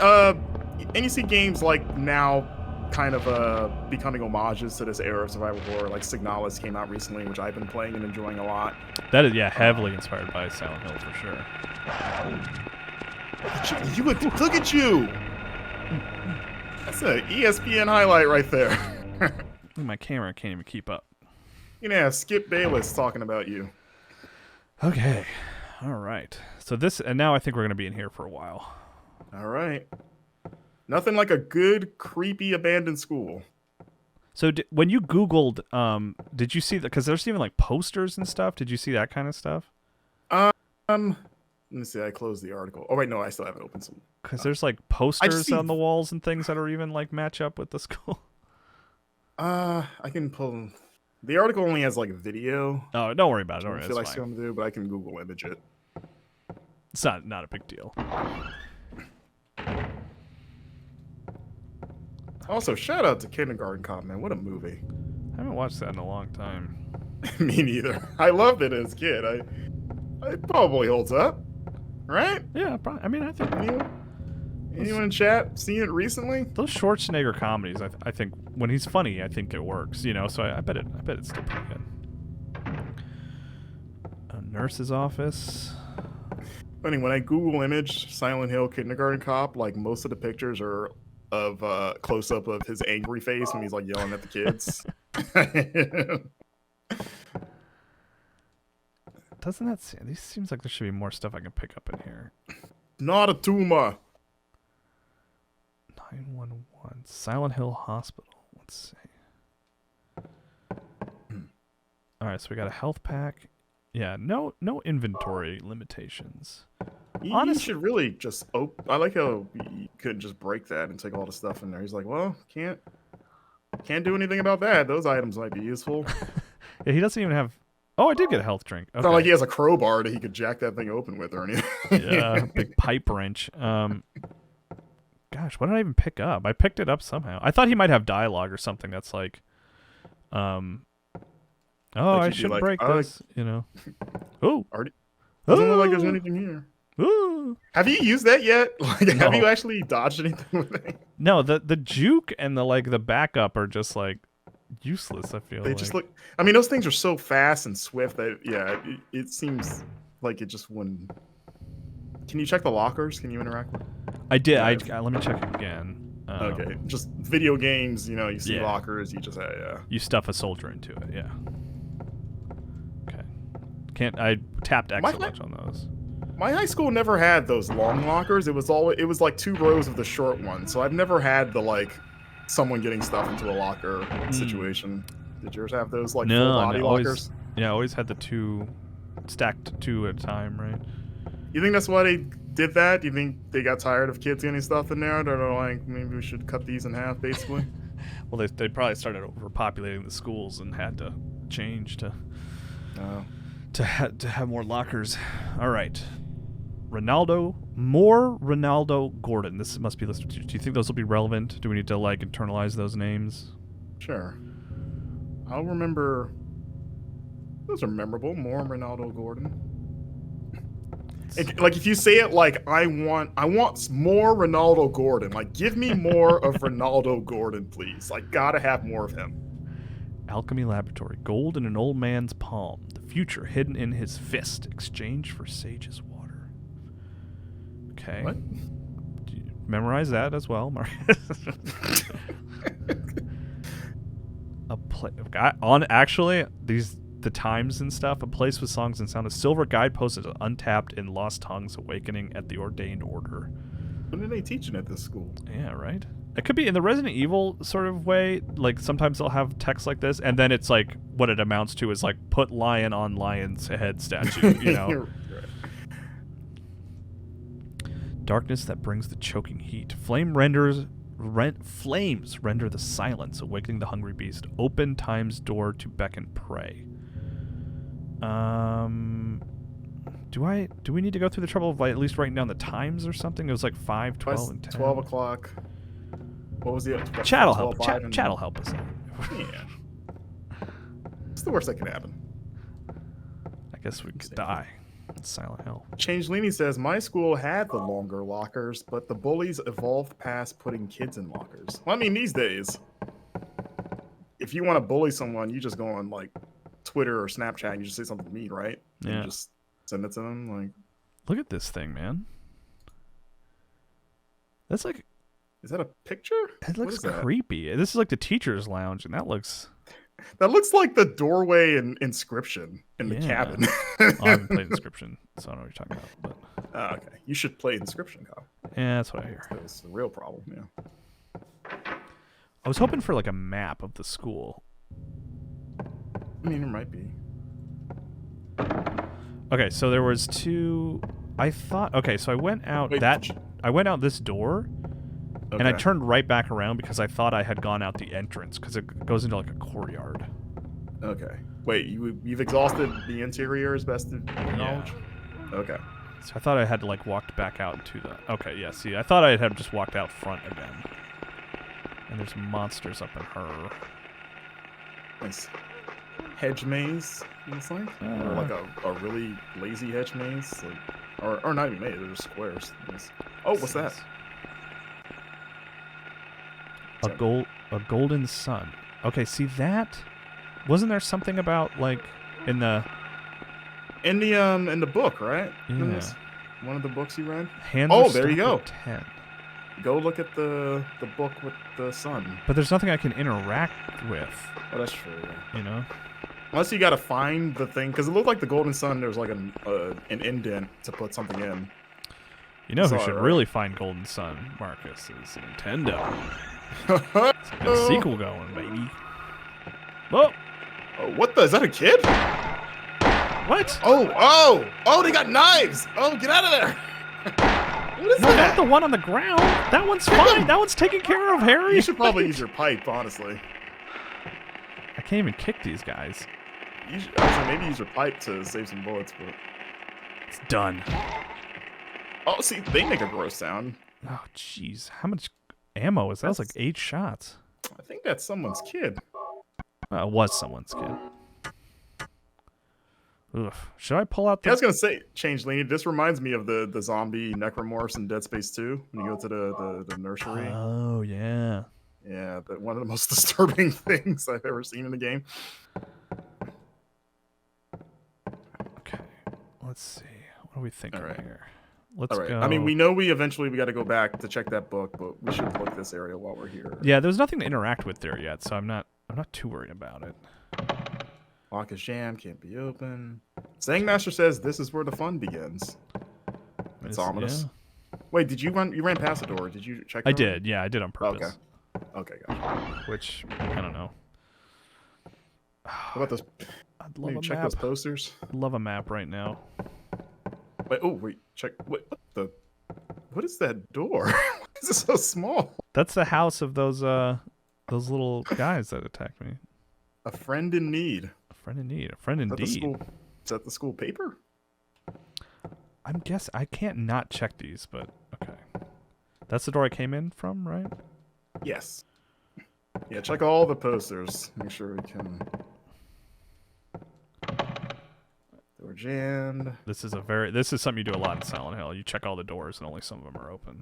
and you see games like now, kind of becoming homages to this era of survival horror. Like Signalis came out recently, which I've been playing and enjoying a lot. That is, yeah, heavily inspired by Silent Hill for sure. Look at you! That's an ESPN highlight right there. My camera can't even keep up. You know, Skip Bayless talking about you. Okay, all right. So now I think we're gonna be in here for a while. All right. Nothing like a good, creepy, abandoned school. So when you Googled, did you see that? Because there's even like posters and stuff. Did you see that kind of stuff? Let me see. I closed the article. Oh wait, no, I still have it open. Because there's like posters on the walls and things that are even like match up with the school. I can pull. The article only has like a video. Oh, don't worry about it. I feel like something to do, but I can Google image it. It's not a big deal. Also, shout out to Kindergarten Cop, man. What a movie. I haven't watched that in a long time. Me neither. I loved it as a kid. It probably holds up, right? Yeah, probably. I mean, I think anyone in chat seen it recently? Those Schwarzenegger comedies, I think when he's funny, I think it works. You know, so I bet it's still pretty good. A nurse's office. Funny, when I Google image Silent Hill Kindergarten Cop, like most of the pictures are of close up of his angry face when he's like yelling at the kids. Doesn't that seem? These seems like there should be more stuff I can pick up in here. Not a tumor. 911 Silent Hill Hospital. Let's see. All right, so we got a health pack. Yeah, no inventory limitations. You should really just I like how you could just break that and take all the stuff in there. He's like, well, can't do anything about that. Those items might be useful. Yeah, he doesn't even have. Oh, I did get a health drink. Okay. It's not like he has a crowbar that he could jack that thing open with or anything. Yeah, big pipe wrench. Gosh, what did I even pick up? I picked it up somehow. I thought he might have dialogue or something that's like, oh, I should like, break this, you know. Oh, doesn't look like there's anything here. Ooh. Have you used that yet? Like, no. Have you actually dodged anything with it? No, the juke and the backup are just like useless. I feel they just look. I mean, those things are so fast and swift that it seems like it just wouldn't. Can you check the lockers? Can you interact with? I did. Let me check again. Okay, just video games. You know, you see lockers. You just you stuff a soldier into it. Yeah. Okay. I tapped X a bunch on those. My high school never had those long lockers. It was like 2 rows of the short one. So I've never had the like someone getting stuff into a locker situation. Did yours have those like full body lockers? I always had the 2 stacked 2 at a time, right? You think that's why they did that? Do you think they got tired of kids getting stuff in there? They're like, maybe we should cut these in half, basically. Well, they probably started overpopulating the schools and had to change to have more lockers. All right. More Ronaldo Gordon. This must be listed. Do you think those will be relevant? Do we need to like internalize those names? Sure. I'll remember. Those are memorable. More Ronaldo Gordon. Like if you say it like I want more Ronaldo Gordon. Like give me more of Ronaldo Gordon, please. Like gotta have more of him. Alchemy Laboratory. Gold in an old man's palm. The future hidden in his fist. Exchange for sage's water. Okay. What? Do you memorize that as well, Marcus? The times and stuff. A place with songs and sound. A silver guidepost is untapped in lost tongues awakening at the ordained order. When are they teaching at this school? Yeah, right? It could be in the Resident Evil sort of way. Like, sometimes they'll have text like this, and then it's like, what it amounts to is like, put lion on lion's head statue, you know? Darkness that brings the choking heat. Flames render the silence, awakening the hungry beast. Open time's door to beckon prey. Do we need to go through the trouble of like, at least writing down the times or something? It was like 5, 12, and 10. 12 o'clock. What was the Chat'll help. Chat'll help us out. Yeah. It's the worst that can happen. I guess we could die. It's Silent Hill. Changelini says, my school had the longer lockers, but the bullies evolved past putting kids in lockers. Well, I mean, these days, if you want to bully someone, you just go on like Twitter or Snapchat and you just say something mean, right? And Yeah. you just send it to them. Like, Look at this thing, man. That's like... is that a picture? It looks creepy. This is like the teacher's lounge, and that looks... That looks like the doorway and inscription in the cabin. Oh, I haven't played Inscription, so I don't know what you're talking about. But... okay. You should play Inscription, Kyle. Yeah, that's what I hear. It's the real problem, yeah. I was hoping for like a map of the school. I mean, it might be. Okay, so there was two... I thought... Okay, so I went out I went out this door, and I turned right back around because I thought I had gone out the entrance, because it goes into like a courtyard. Okay. Wait, you've exhausted the interior as best as your knowledge? Okay. So I thought I had like walked back out to the... Okay, yeah, see, I thought I had just walked out front again. And there's monsters up in her. Nice. Hedge maze, it looks like? Or like a really lazy hedge maze? Like, or not even maze, they're just squares. Nice. Oh, what's that? A golden sun. Okay, see that? Wasn't there something about like in the book, right? Yeah. One of the books you read? There you go. 10. Go look at the book with the sun. But there's nothing I can interact with. Oh, that's true. Yeah. You know? Unless you gotta find the thing, because it looked like the golden sun. There was like an indent to put something in. You know who should really find Golden Sun, Marcus, is Nintendo. Let's get a sequel going, baby. Whoa! Oh, what the? Is that a kid? What? Oh! They got knives! Oh, get out of there! What is that? Not the one on the ground. That one's fine. That one's taken care of, Harry. You should probably use your pipe, honestly. I can't even kick these guys. I was like, maybe use your pipe to save some bullets, but it's done. Oh, see, they make a gross sound. Oh, jeez. How much ammo is that? That's like 8 shots. I think that's someone's kid. It was someone's kid. Ugh. Should I pull out the... I was going to say, Changeling, this reminds me of the zombie necromorphs in Dead Space 2, when you go to the nursery. Oh, yeah. Yeah, one of the most disturbing things I've ever seen in the game. Okay, let's see. What are we thinking here? Let's go. I mean, we know we got to go back to check that book, but we should look this area while we're here. Yeah, there's nothing to interact with there yet, so I'm not too worried about it. Lock is jammed, can't be open. Zangmaster says this is where the fun begins. It's ominous. Yeah. Wait, you ran past the door? Did you check? I did. Yeah, I did on purpose. Okay, gotcha. Which I don't know. What about those? I'd love maybe a check map. those posters. I'd love a map right now. Wait, check. What is that door? Why is it so small? That's the house of those little guys that attacked me. A friend in need. A friend in need. A friend indeed. Is that the school paper? I'm guessing. I can't not check these, but okay. That's the door I came in from, right? Yes. Yeah, check all the posters. Make sure we can. Door jammed. This is something you do a lot in Silent Hill. You check all the doors and only some of them are open.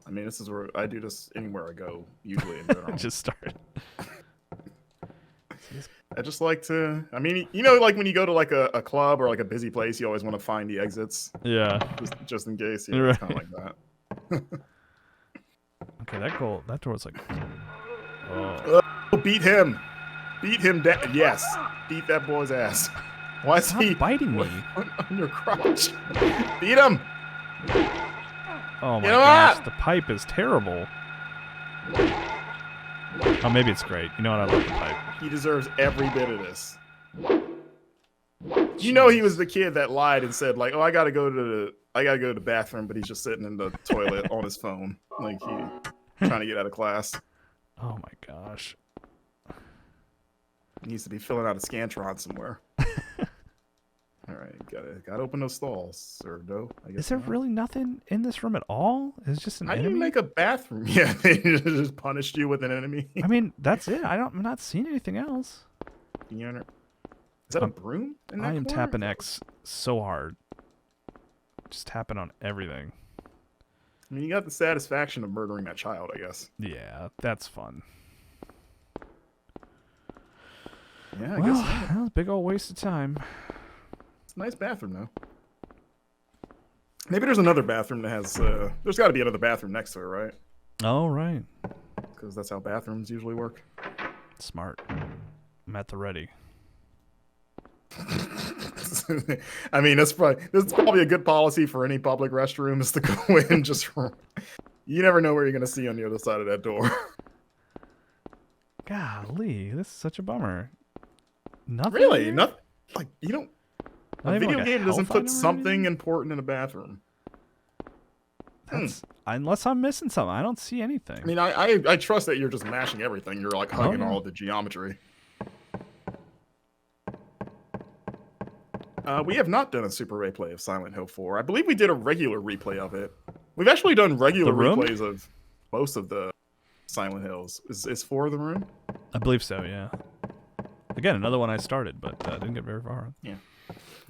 I mean, this is where I do this anywhere I go, usually in general. Just start. I just like to, I mean, you know, like when you go to like a club or like a busy place, you always want to find the exits. Yeah. Just in case. You know, it's kind of like that. Okay, that door was like. Oh. Beat him. Beat him down. Yes. Beat that boy's ass. Why is he biting me? On your crotch? Beat him. Oh my gosh, the pipe is terrible. Oh, maybe it's great. You know what? I love the pipe. He deserves every bit of this. You know he was the kid that lied and said like, "Oh, I gotta go to the bathroom," but he's just sitting in the toilet on his phone, like he trying to get out of class. Oh my gosh. He needs to be filling out a Scantron somewhere. All right, gotta open those stalls, sir. No, I guess. Is there really nothing in this room at all? It's just an How do enemy. you make a bathroom? Yeah, they just punished you with an enemy. I mean, that's it. I'm not seeing anything else. Is that a broom? In that I am corner? tapping X so hard. Just tapping on everything. I mean, you got the satisfaction of murdering that child, I guess. Yeah, that's fun. Yeah, I Well, guess so. that was a big old waste of time. It's a nice bathroom, though. Maybe there's another bathroom that has. There's got to be another bathroom next to it, right? Oh, right. Because that's how bathrooms usually work. Smart. I'm at the ready. I mean, that's probably a good policy for any public restroom is to go in just. You never know what you're gonna see on the other side of that door. Golly, this is such a bummer. Nothing. Really? Here? Nothing. Like you don't. Not A even video like a game doesn't health item put or something anything? important in a bathroom. That's unless I'm missing something. I don't see anything. I mean, I trust that you're just mashing everything. You're like hugging yeah. all of the geometry. We have not done a super replay of Silent Hill 4. I believe we did a regular replay of it. We've actually done regular The Room? replays of most of the Silent Hills. Is 4 the room? I believe so. Yeah. Again, another one I started, but didn't get very far. Yeah.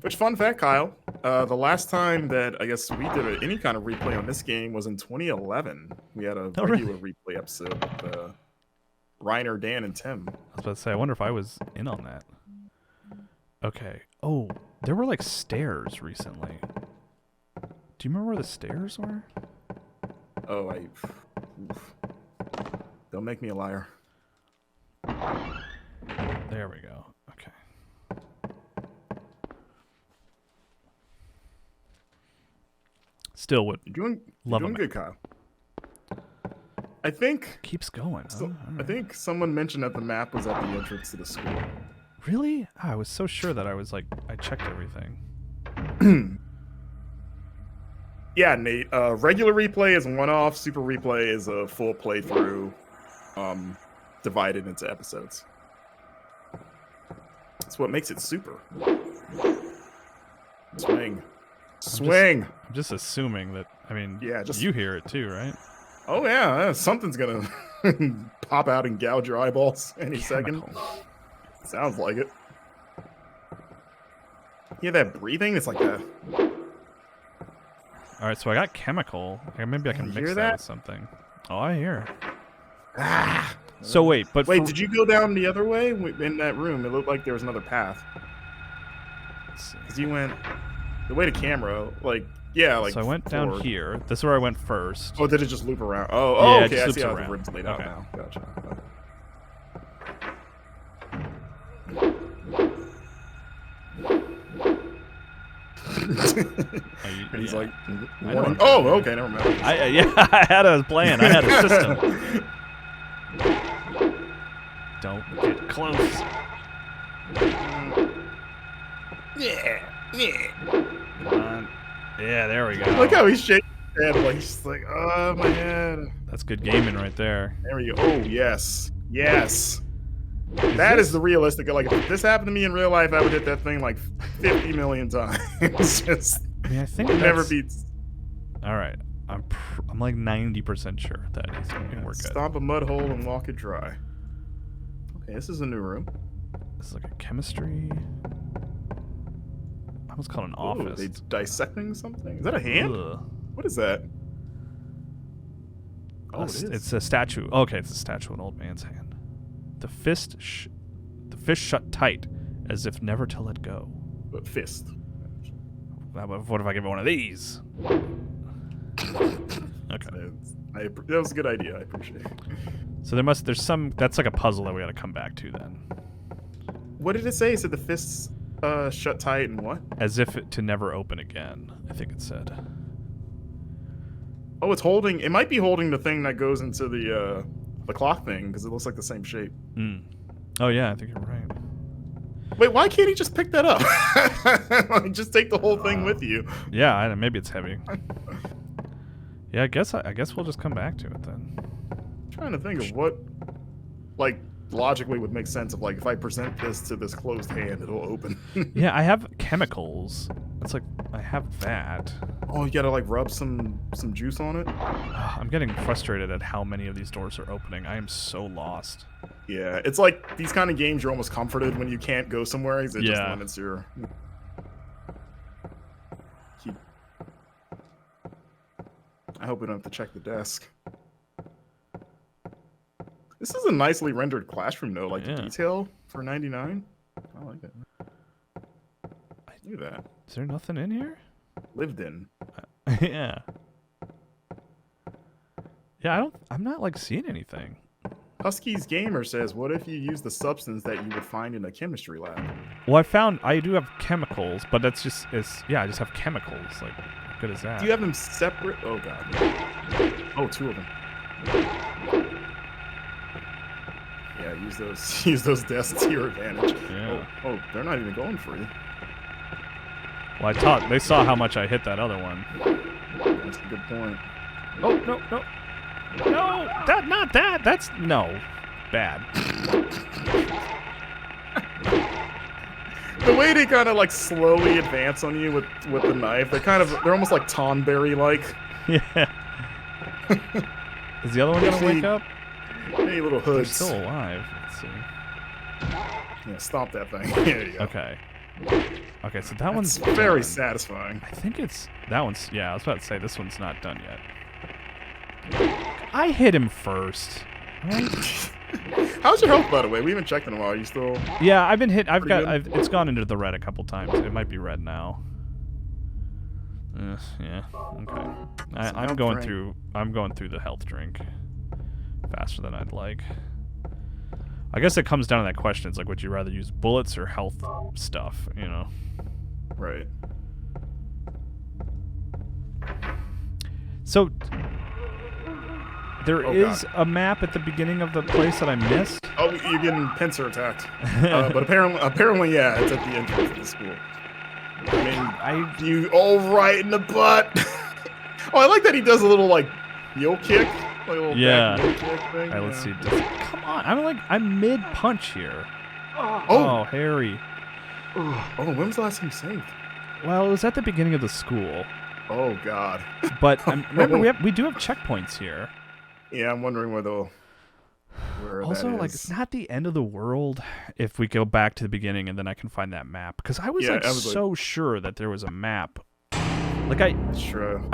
Which, fun fact, Kyle, the last time that I guess we did any kind of replay on this game was in 2011. We had a regular replay episode with Reiner, Dan, and Tim. I was about to say, I wonder if I was in on that. Okay. Oh, there were like stairs recently. Do you remember where the stairs were? Oh, oof. Don't make me a liar. There we go. Okay. Still would You're doing Love good, Kyle. I think keeps going. Huh? All I right. think someone mentioned that the map was at the entrance to the school. Really? I was so sure that I checked everything. Yeah, Nate. Regular replay is one-off. Super replay is a full playthrough, divided into episodes. That's what makes it super. Swing. I'm just assuming that. I mean, Yeah, just- you hear it too, right? Oh yeah, something's gonna pop out and gouge your eyeballs any second. Chemical. Sounds like it. You hear that breathing? It's like a. All right, so I got chemical. Maybe I can You mix hear that that? with something. Oh, I hear. Ah. So wait, but Wait, did you go down the other way in that room? It looked like there was another path. let's see. Cause you went the way to camera, like like. So I went down forward. here. This is where I went first. Oh, did it just loop around? Oh, Yeah, it okay. just I loops see how around. the room's laid out Okay. now. Gotcha. And he's Yeah. like, I warning. know. Oh, okay, never mind. Yeah, I had a plan. I had a system. Don't get close. Yeah. Come on. Yeah, there we go. Look how he's shaking his head. Like, he's just like, oh, my head. That's good gaming right there. There we go. Oh, yes. Yes. That is the realistic. Like, if this happened to me in real life, I would hit that thing like 50 million times. Just I mean, I think it never that's- beats. All right, I'm like 90% sure that is. I mean, we're good. Stomp a mud hole and walk it dry. Okay, this is a new room. This is like a chemistry. almost called an Ooh, office. they dissecting something? Is that a hand? Ugh. What is that? Oh, it is. It's a statue. Okay, it's a statue of an old man's hand. The fist shut tight, as if never to let go. But fist. What if I give it one of these? Okay. That was a good idea. I appreciate it. So there's some. That's like a puzzle that we got to come back to then. What did it say? It said the fists shut tight and what? As if to never open again. I think it said. Oh, it's holding. It might be holding the thing that goes into the clock thing because it looks like the same shape. Mm. Oh yeah, I think you're right. Wait, why can't he just pick that up? Like, just take the whole thing with you. Yeah, maybe it's heavy. Yeah, I guess we'll just come back to it then. I'm trying to think of what, like, logically would make sense of, like, if I present this to this closed hand, it'll open. Yeah, I have chemicals. It's like I have that. Oh, you gotta, like, rub some juice on it? I'm getting frustrated at how many of these doors are opening. I am so lost. Yeah, it's like these kind of games you're almost comforted when you can't go somewhere because it just limits your... I hope we don't have to check the desk. This is a nicely rendered classroom, though. Like, the detail for 99. I like it. Look at that. Is there nothing in here? Lived in. Yeah. Yeah, I'm not, like, seeing anything. Husky's Gamer says, what if you use the substance that you would find in a chemistry lab? Well, I do have chemicals, but I just have chemicals. Like, what good is that? Do you have them separate? Oh, God. Oh, 2 of them. Yeah, use those desks to your advantage. Yeah. Oh, they're not even going for you. Well, they saw how much I hit that other one. That's a good point. Oh, no. No, not that. That's, no. Bad. The way they kind of, like, slowly advance on you with the knife, they're almost like Tonberry-like. Yeah. Is the other one gonna wake up? Hey, little hoods. They're still alive. Let's see. Yeah, stop that thing. There you go. Okay. Okay, so that one's very done. satisfying. I think that one's, yeah, I was about to say this one's not done yet. I hit him first. Right? How's your health, by the way? We haven't checked in a while. Are you still? Yeah, I've been hit. It's gone into the red a couple times. It might be red now. Yeah. Okay. I'm going through the health drink faster than I'd like. I guess it comes down to that question. It's like, would you rather use bullets or health stuff? You know. Right. So there is a map at the beginning of the place that I missed. Oh, you're getting pincer attacked. But apparently, yeah, it's at the entrance of the school. I mean, you all right in the butt. Oh, I like that he does a little like heel kick, like a little back heel kick thing. All right, let's see. Come on, I'm mid punch here. Oh, Harry. Oh, when was the last time you saved? Well, it was at the beginning of the school. Oh God. But remember, we do have checkpoints here. Yeah, I'm wondering where also, like, it's not the end of the world if we go back to the beginning and then I can find that map. Because I was so sure that there was a map. Like, I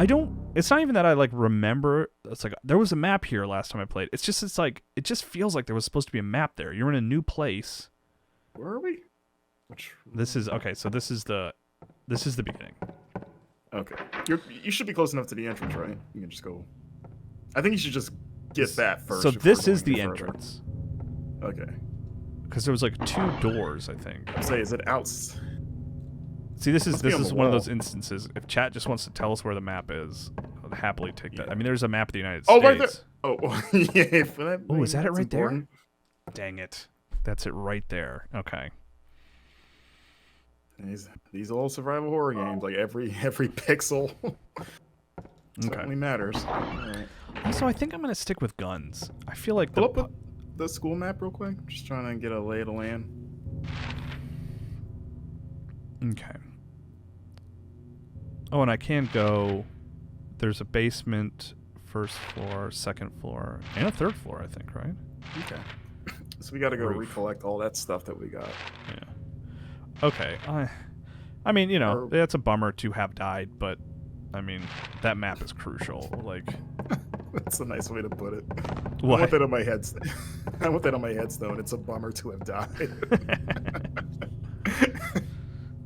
don't, it's not even that I, like, remember. It's like, there was a map here last time I played. It just feels like there was supposed to be a map there. You're in a new place. Where are we? This is the beginning. Okay. You should be close enough to the entrance, right? You can just go. I think you should just get that first. So this is the entrance. Okay. Because there was like 2 doors, I think. Say, is it out? See, this is one of those instances. If chat just wants to tell us where the map is, I'll happily take that. I mean, there's a map of the United States. Oh, right there. Oh, yeah. Oh, is that it right important. there? Dang it. That's it right there. Okay. These old survival horror games, like every pixel certainly matters. All right. Also, I think I'm gonna stick with guns. I feel like pull up the school map real quick. Just trying to get a lay of the land. Okay. Oh, and I can go. There's a basement, first floor, second floor, and a third floor, I think, right? Okay. So we got to go recollect all that stuff that we got. Yeah. Okay. I mean, you know, Or- it's a bummer to have died, but I mean, that map is crucial. Like, That's a nice way to put it. I what? want that on my headstone. I want that on my headstone. It's a bummer to have died.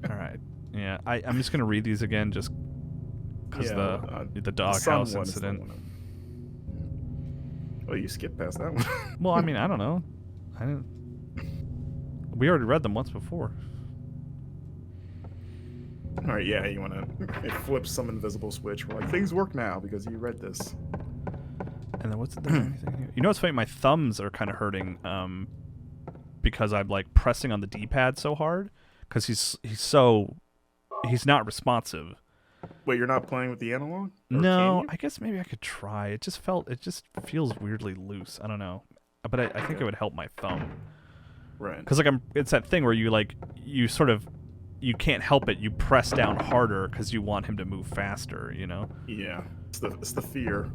All right. Yeah, I'm just gonna read these again, just because the sun doghouse one is the incident. one. Oh, you skipped past that one. Well, I mean, I don't know. I didn't. We already read them once before. All right, yeah, you want to it flips some invisible switch. We're like, things work now because you read this. And then what's there anything here? You know what's funny? My thumbs are kind of hurting because I'm like pressing on the D-pad so hard because he's not responsive. Wait, you're not playing with the analog? Or No, can you? I guess maybe I could try. It just feels weirdly loose. I don't know, but I think it would help my thumb Right. because it's that thing where you can't help it. You press down harder because you want him to move faster. You know. Yeah, it's the fear.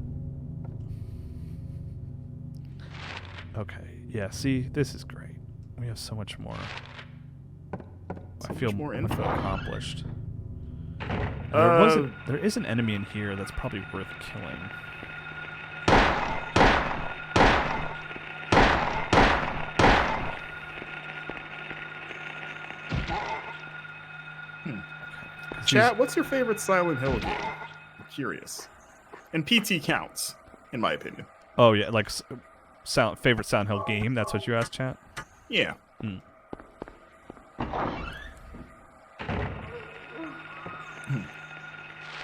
Okay. Yeah. See, this is great. We have so much more. I feel much more much info. accomplished. And there is an enemy in here that's probably worth killing. Chat, what's your favorite Silent Hill game? I'm curious. And PT counts, in my opinion. Oh yeah, like favorite Silent Hill game. That's what you asked, chat. Yeah.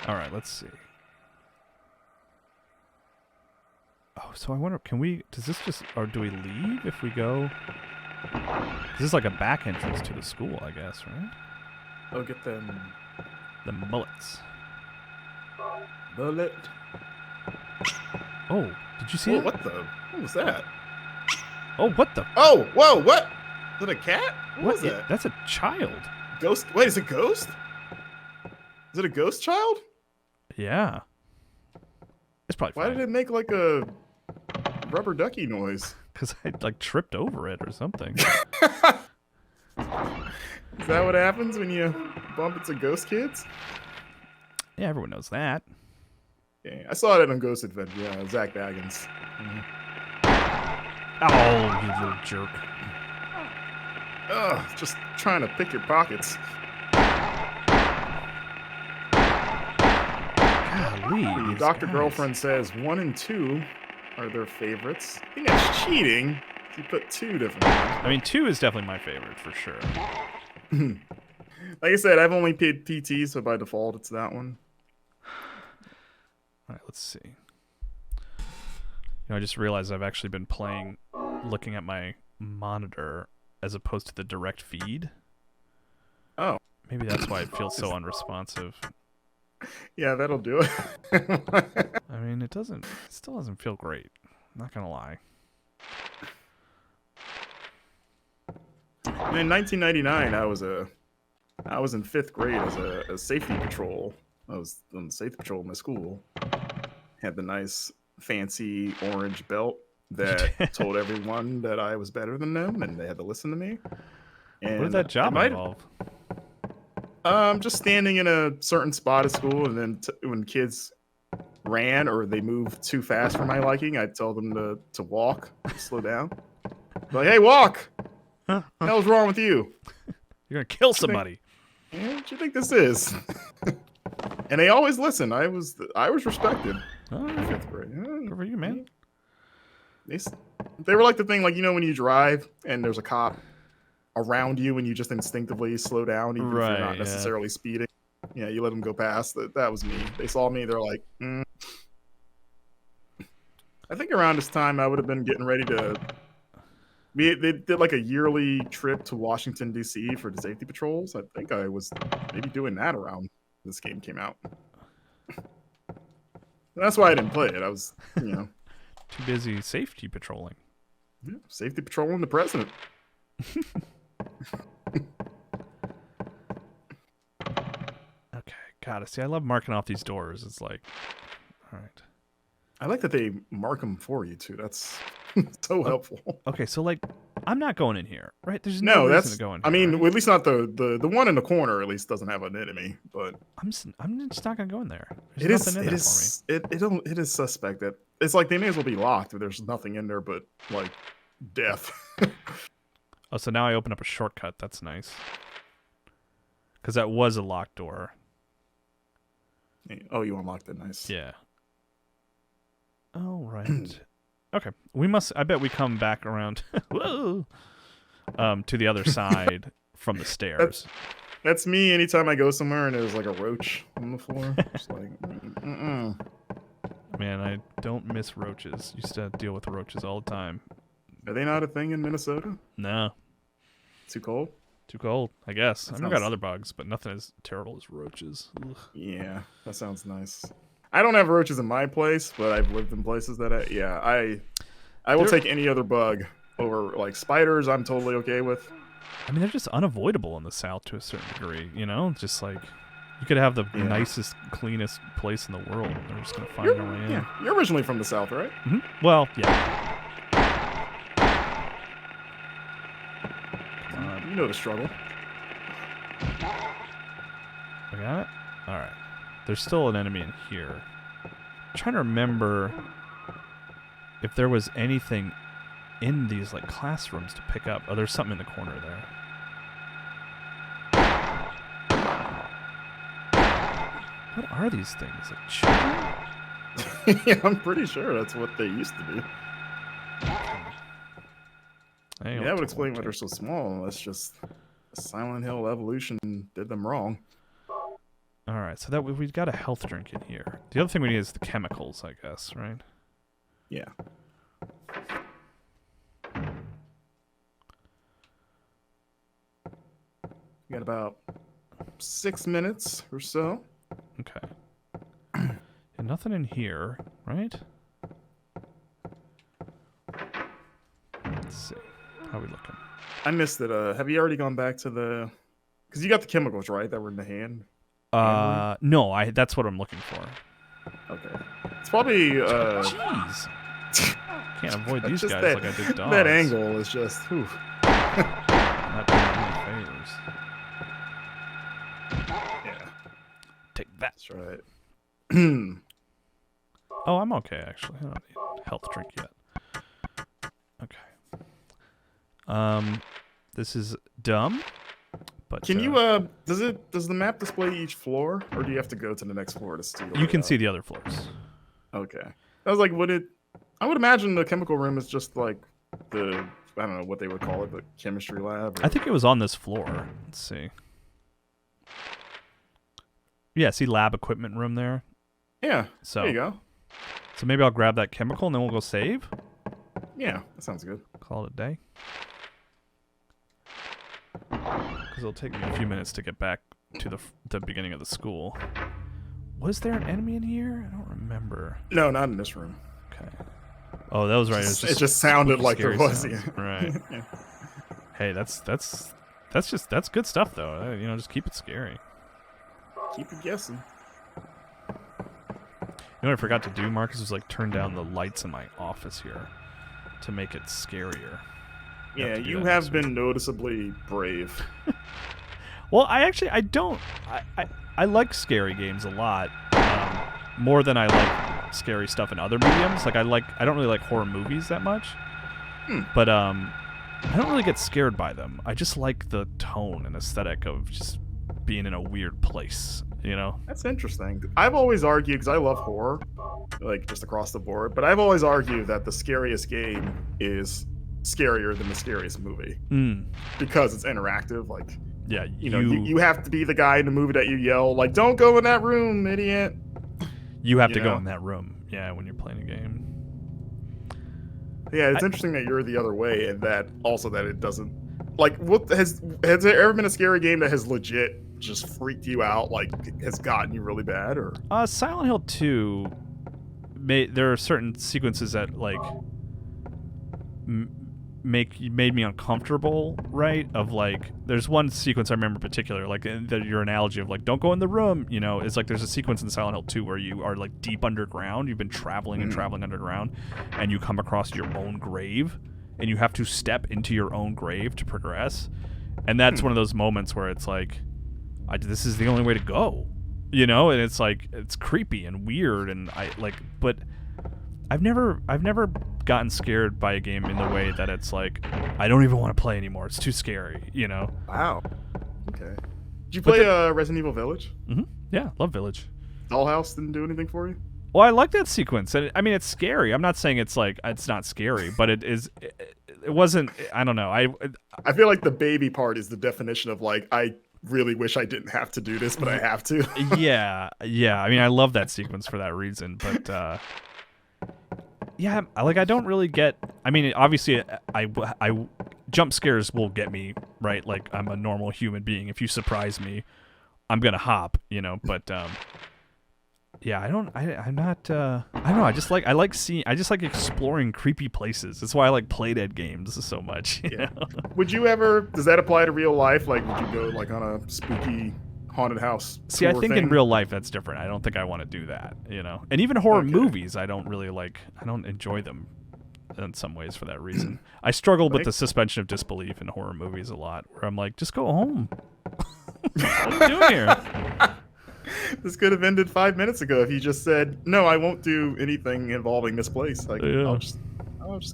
All right, let's see. Oh, so I wonder, does this just, or do we leave if we go? This is like a back entrance to the school, I guess, right? Oh, get them The mullets. bullet. Oh, did you see Oh, it? what was that? Oh, what the? Oh, whoa, what? Is it a cat? What was i- that? That's a child. Ghost? Wait, is it Ghost? Is it a ghost child? Yeah. It's probably Why did it make like a rubber ducky noise? Because I like tripped over it or something. Is that what happens when you bump into ghost kids? Yeah, everyone knows that. Yeah, I saw it on Ghost Adventure. Yeah, Zach Baggins. Oh, you little jerk. Ugh, just trying to pick your pockets. Golly. The these Dr. guys. Girlfriend says 1 and 2 are their favorites. I think that's cheating. You put 2 different ones. I mean, 2 is definitely my favorite for sure. Like I said, I've only paid PT, so by default it's that one. All right, let's see. I just realized I've actually been looking at my monitor as opposed to the direct feed. Oh. Maybe that's why it feels so unresponsive. Yeah, that'll do it. I mean, it still doesn't feel great. I'm not gonna lie. In 1999, I was in 5th grade as a safety patrol. I was on the safety patrol in my school. Had the nice fancy orange belt that told everyone that I was better than them, and they had to listen to me. And What did that job involve? Just standing in a certain spot at school, and then when kids ran or they moved too fast for my liking, I'd tell them to walk, slow down. Like, hey, walk! What the hell's wrong with you? You're gonna kill somebody. Yeah, what do you think this is? And they always listen. I was respected. Oh, In 5th grade. good for you, man. They were like the thing, like, you know, when you drive and there's a cop around you and you just instinctively slow down, even if Right, you're not yeah. necessarily speeding. Yeah, you let them go past. That was me. They saw me. They're like, I think around this time I would have been getting ready to. They did like a yearly trip to Washington D.C. for the safety patrols. I think I was maybe doing that around this game came out. That's why I didn't play it. I was, Too busy safety patrolling. safety patrolling the president. Okay, gotta see. I love marking off these doors. It's like, all right. I like that they mark them for you too. That's so helpful. Okay, so like, I'm not going in here, right? There's No, reason that's. to go in I here. mean, right? at least not the one in the corner. At least doesn't have an enemy, but I'm just not gonna go in there. it There's is. nothing in It there for me. is. It is suspect that it's like they may as well be locked. If there's nothing in there but like death. Oh, so now I open up a shortcut. That's nice. Because that was a locked door. Oh, you unlocked it. Nice. Yeah. All right. Okay. I bet we come back around. Whoa. To the other side from the stairs. That's me. Anytime I go somewhere and there's like a roach on the floor, just like. Man, I don't miss roaches. Used to deal with roaches all the time. Are they not a thing in Minnesota? No. Too cold? Too cold, I guess. That I've never got sounds- other bugs, but nothing as terrible as roaches. Ugh. Yeah, that sounds nice. I don't have roaches in my place, but I've lived in places that I will take any other bug over like spiders. I'm totally okay with. I mean, they're just unavoidable in the South to a certain degree, you know? Just like, you could have the nicest, cleanest place in the world, and they're just going to find their way in. Yeah, you're originally from the South, right? Well, yeah. You know the struggle. I got it? Alright. There's still an enemy in here. I'm trying to remember if there was anything in these like classrooms to pick up. Oh, there's something in the corner there. What are these things? Like children? Yeah, I'm pretty sure that's what they used to be. Hang on That would to explain one, why they're so small. That's just Silent Hill evolution did them wrong. All right, so that we've got a health drink in here. The other thing we need is the chemicals, I guess, right? Yeah. We got about 6 minutes or so. Okay. And nothing in here, right? Let's see. How are we looking? I missed it. Have you already gone back to the? Because you got the chemicals right that were in the hand. No, that's what I'm looking for. Okay. It's probably. Jeez. Can't avoid these just guys that, like I did dogs. that angle is just. Whew. Not doing any favors. Yeah, Take that. that's right. Oh, I'm okay actually. I don't need a health drink yet. Okay. This is dumb. But Can you does the map display each floor, or do you have to go to the next floor to see? You can see the other floors. Okay. I was like, I would imagine the chemical room is just like I don't know what they would call it, the chemistry lab. I think it was on this floor. Let's see. Yeah, see lab equipment room there. Yeah. So There you go. So maybe I'll grab that chemical and then we'll go save. Yeah, that sounds good. Call it a day. Because it'll take me a few minutes to get back to the beginning of the school. Was there an enemy in here? I don't remember. No, not in this room. Okay. Oh, that was right. It just sounded like there was. Sounds. Yeah. Right. Yeah. Hey, that's good stuff though. You know, just keep it scary. Keep it guessing. You know what I forgot to do, Marcus, was like turn down the lights in my office here to make it scarier. Yeah, to do you that have next been noticeably brave. Well, I don't. I like scary games a lot, more than I like scary stuff in other mediums. Like I don't really like horror movies that much, but I don't really get scared by them. I just like the tone and aesthetic of just being in a weird place, you know? That's interesting. I've always argued, because I love horror, like just across the board, but I've always argued that the scariest game is scarier than the scariest movie because it's interactive. Like, yeah, you know, you have to be the guy in the movie that you yell like, "Don't go in that room, idiot." You have You to go know? in that room, yeah, when you're playing a game. Yeah, it's interesting that you're the other way, and that also that it doesn't. Like, what has there ever been a scary game that has legit just freaked you out, like has gotten you really bad, or? Silent Hill 2, there are certain sequences that like made me uncomfortable, right? Of like, there's one sequence I remember in particular, like your analogy of like, don't go in the room, you know, is like there's a sequence in Silent Hill 2 where you are like deep underground, you've been traveling and traveling underground, and you come across your own grave, and you have to step into your own grave to progress. And that's one of those moments where it's like, this is the only way to go, and it's like, it's creepy and weird, and but I've never gotten scared by a game in the way that it's like, I don't even want to play anymore. It's too scary, Wow. Okay. Did you play Resident Evil Village? Mm-hmm. Yeah, love Village. Dollhouse didn't do anything for you? Well, I like that sequence. And I mean, it's scary. I'm not saying it's like it's not scary, but it is. It wasn't. I don't know. I feel like the baby part is the definition of like, I really wish I didn't have to do this, but I have to. Yeah. I mean, I love that sequence for that reason, but yeah, I don't really get. I mean, obviously, I jump scares will get me, right? Like, I'm a normal human being. If you surprise me, I'm gonna hop, But yeah, I'm not. I don't know. I just like exploring creepy places. That's why I like Playdead games so much. You know? Would you ever? Does that apply to real life? Like, would you go like on a spooky haunted house? See, I think in real life that's different. I don't think I want to do that. And even horror movies, I don't really like. I don't enjoy them in some ways for that reason. I struggled with the suspension of disbelief in horror movies a lot, where I'm like, just go home. What are you doing here? This could have ended 5 minutes ago if you just said, "No, I won't do anything involving this place. Like, I'll just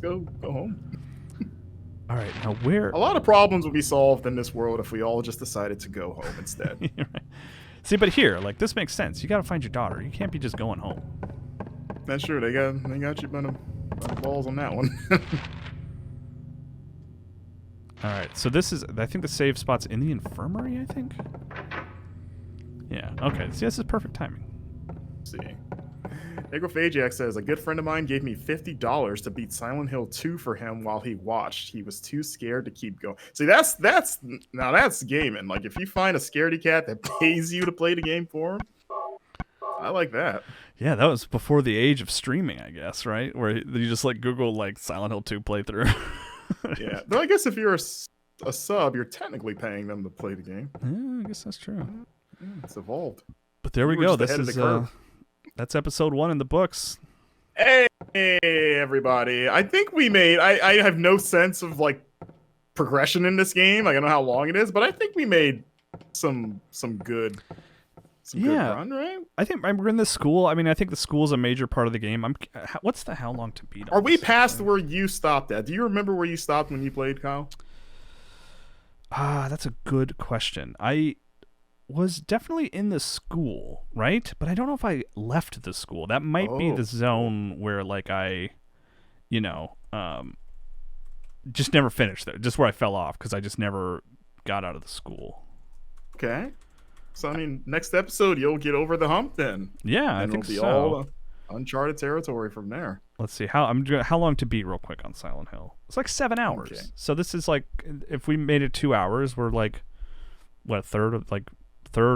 go home." All right, now where? A lot of problems would be solved in this world if we all just decided to go home instead. Right. See, but here, like, this makes sense. You got to find your daughter. You can't be just going home. That's true. They got you by the balls on that one. All right, so this is. I think the save spot's in the infirmary. I think. Yeah. Okay. See, this is perfect timing. Let's see. Negrophagiac says, a good friend of mine gave me $50 to beat Silent Hill 2 for him while he watched. He was too scared to keep going. See, that's gaming. Like, if you find a scaredy cat that pays you to play the game for him, I like that. Yeah, that was before the age of streaming, I guess, right? Where you just like Google like Silent Hill 2 playthrough. Yeah, though I guess if you're a sub, you're technically paying them to play the game. Yeah, I guess that's true. Yeah, it's evolved. But there we go. This is that's episode 1 in the books. Hey, everybody! I think we made. I have no sense of like progression in this game. Like, I don't know how long it is, but I think we made some good. Good run, right? I think we're in the school. I mean, I think the school is a major part of the game. What's the how long to beat? Are we past where you stopped at? Do you remember where you stopped when you played, Kyle? That's a good question. I was definitely in the school, right? But I don't know if I left the school. That might be the zone where, like, I, just never finished there. Just where I fell off because I just never got out of the school. Okay. So, I mean, next episode, you'll get over the hump then. Yeah, I think so. It'll be all uncharted territory from there. Let's see. How long to beat real quick on Silent Hill? It's like 7 hours. Okay. So this is like, if we made it 2 hours, we're like, what, third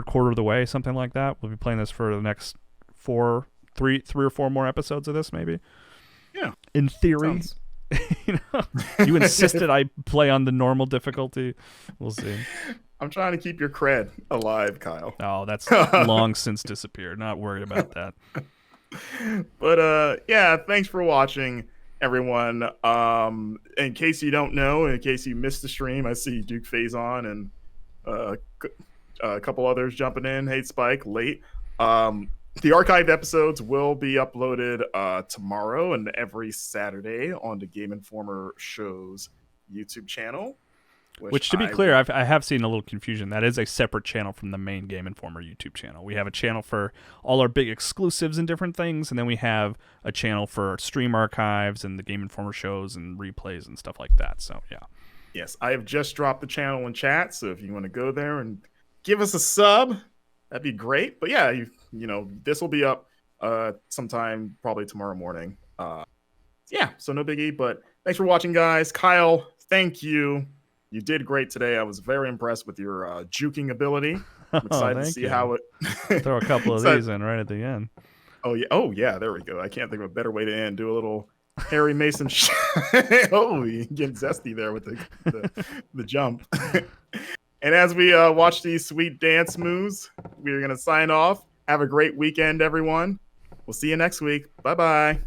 quarter of the way, something like that. We'll be playing this for the next three or four more episodes of this, maybe. Yeah. In theory. You insisted I play on the normal difficulty. We'll see. I'm trying to keep your cred alive, Kyle. Oh, that's long since disappeared. Not worried about that. But yeah, thanks for watching, everyone. In case you don't know, in case you missed the stream, I see Duke Faison and a couple others jumping in. Hey, Spike, late. The archived episodes will be uploaded tomorrow and every Saturday on the Game Informer Show's YouTube channel. Which, to be clear, I have seen a little confusion. That is a separate channel from the main Game Informer YouTube channel. We have a channel for all our big exclusives and different things, and then we have a channel for stream archives and the Game Informer shows and replays and stuff like that. So, yeah. Yes, I have just dropped the channel in chat, so if you want to go there and give us a sub, that'd be great. But yeah, this will be up sometime probably tomorrow morning. Yeah, so no biggie, but thanks for watching, guys. Kyle, thank you. You did great today. I was very impressed with your juking ability. I'm excited to see how it... Throw a couple of these in right at the end. Oh, yeah. There we go. I can't think of a better way to end. Do a little Harry Mason... Oh, you get zesty there with the jump. And as we watch these sweet dance moves, we're going to sign off. Have a great weekend, everyone. We'll see you next week. Bye-bye.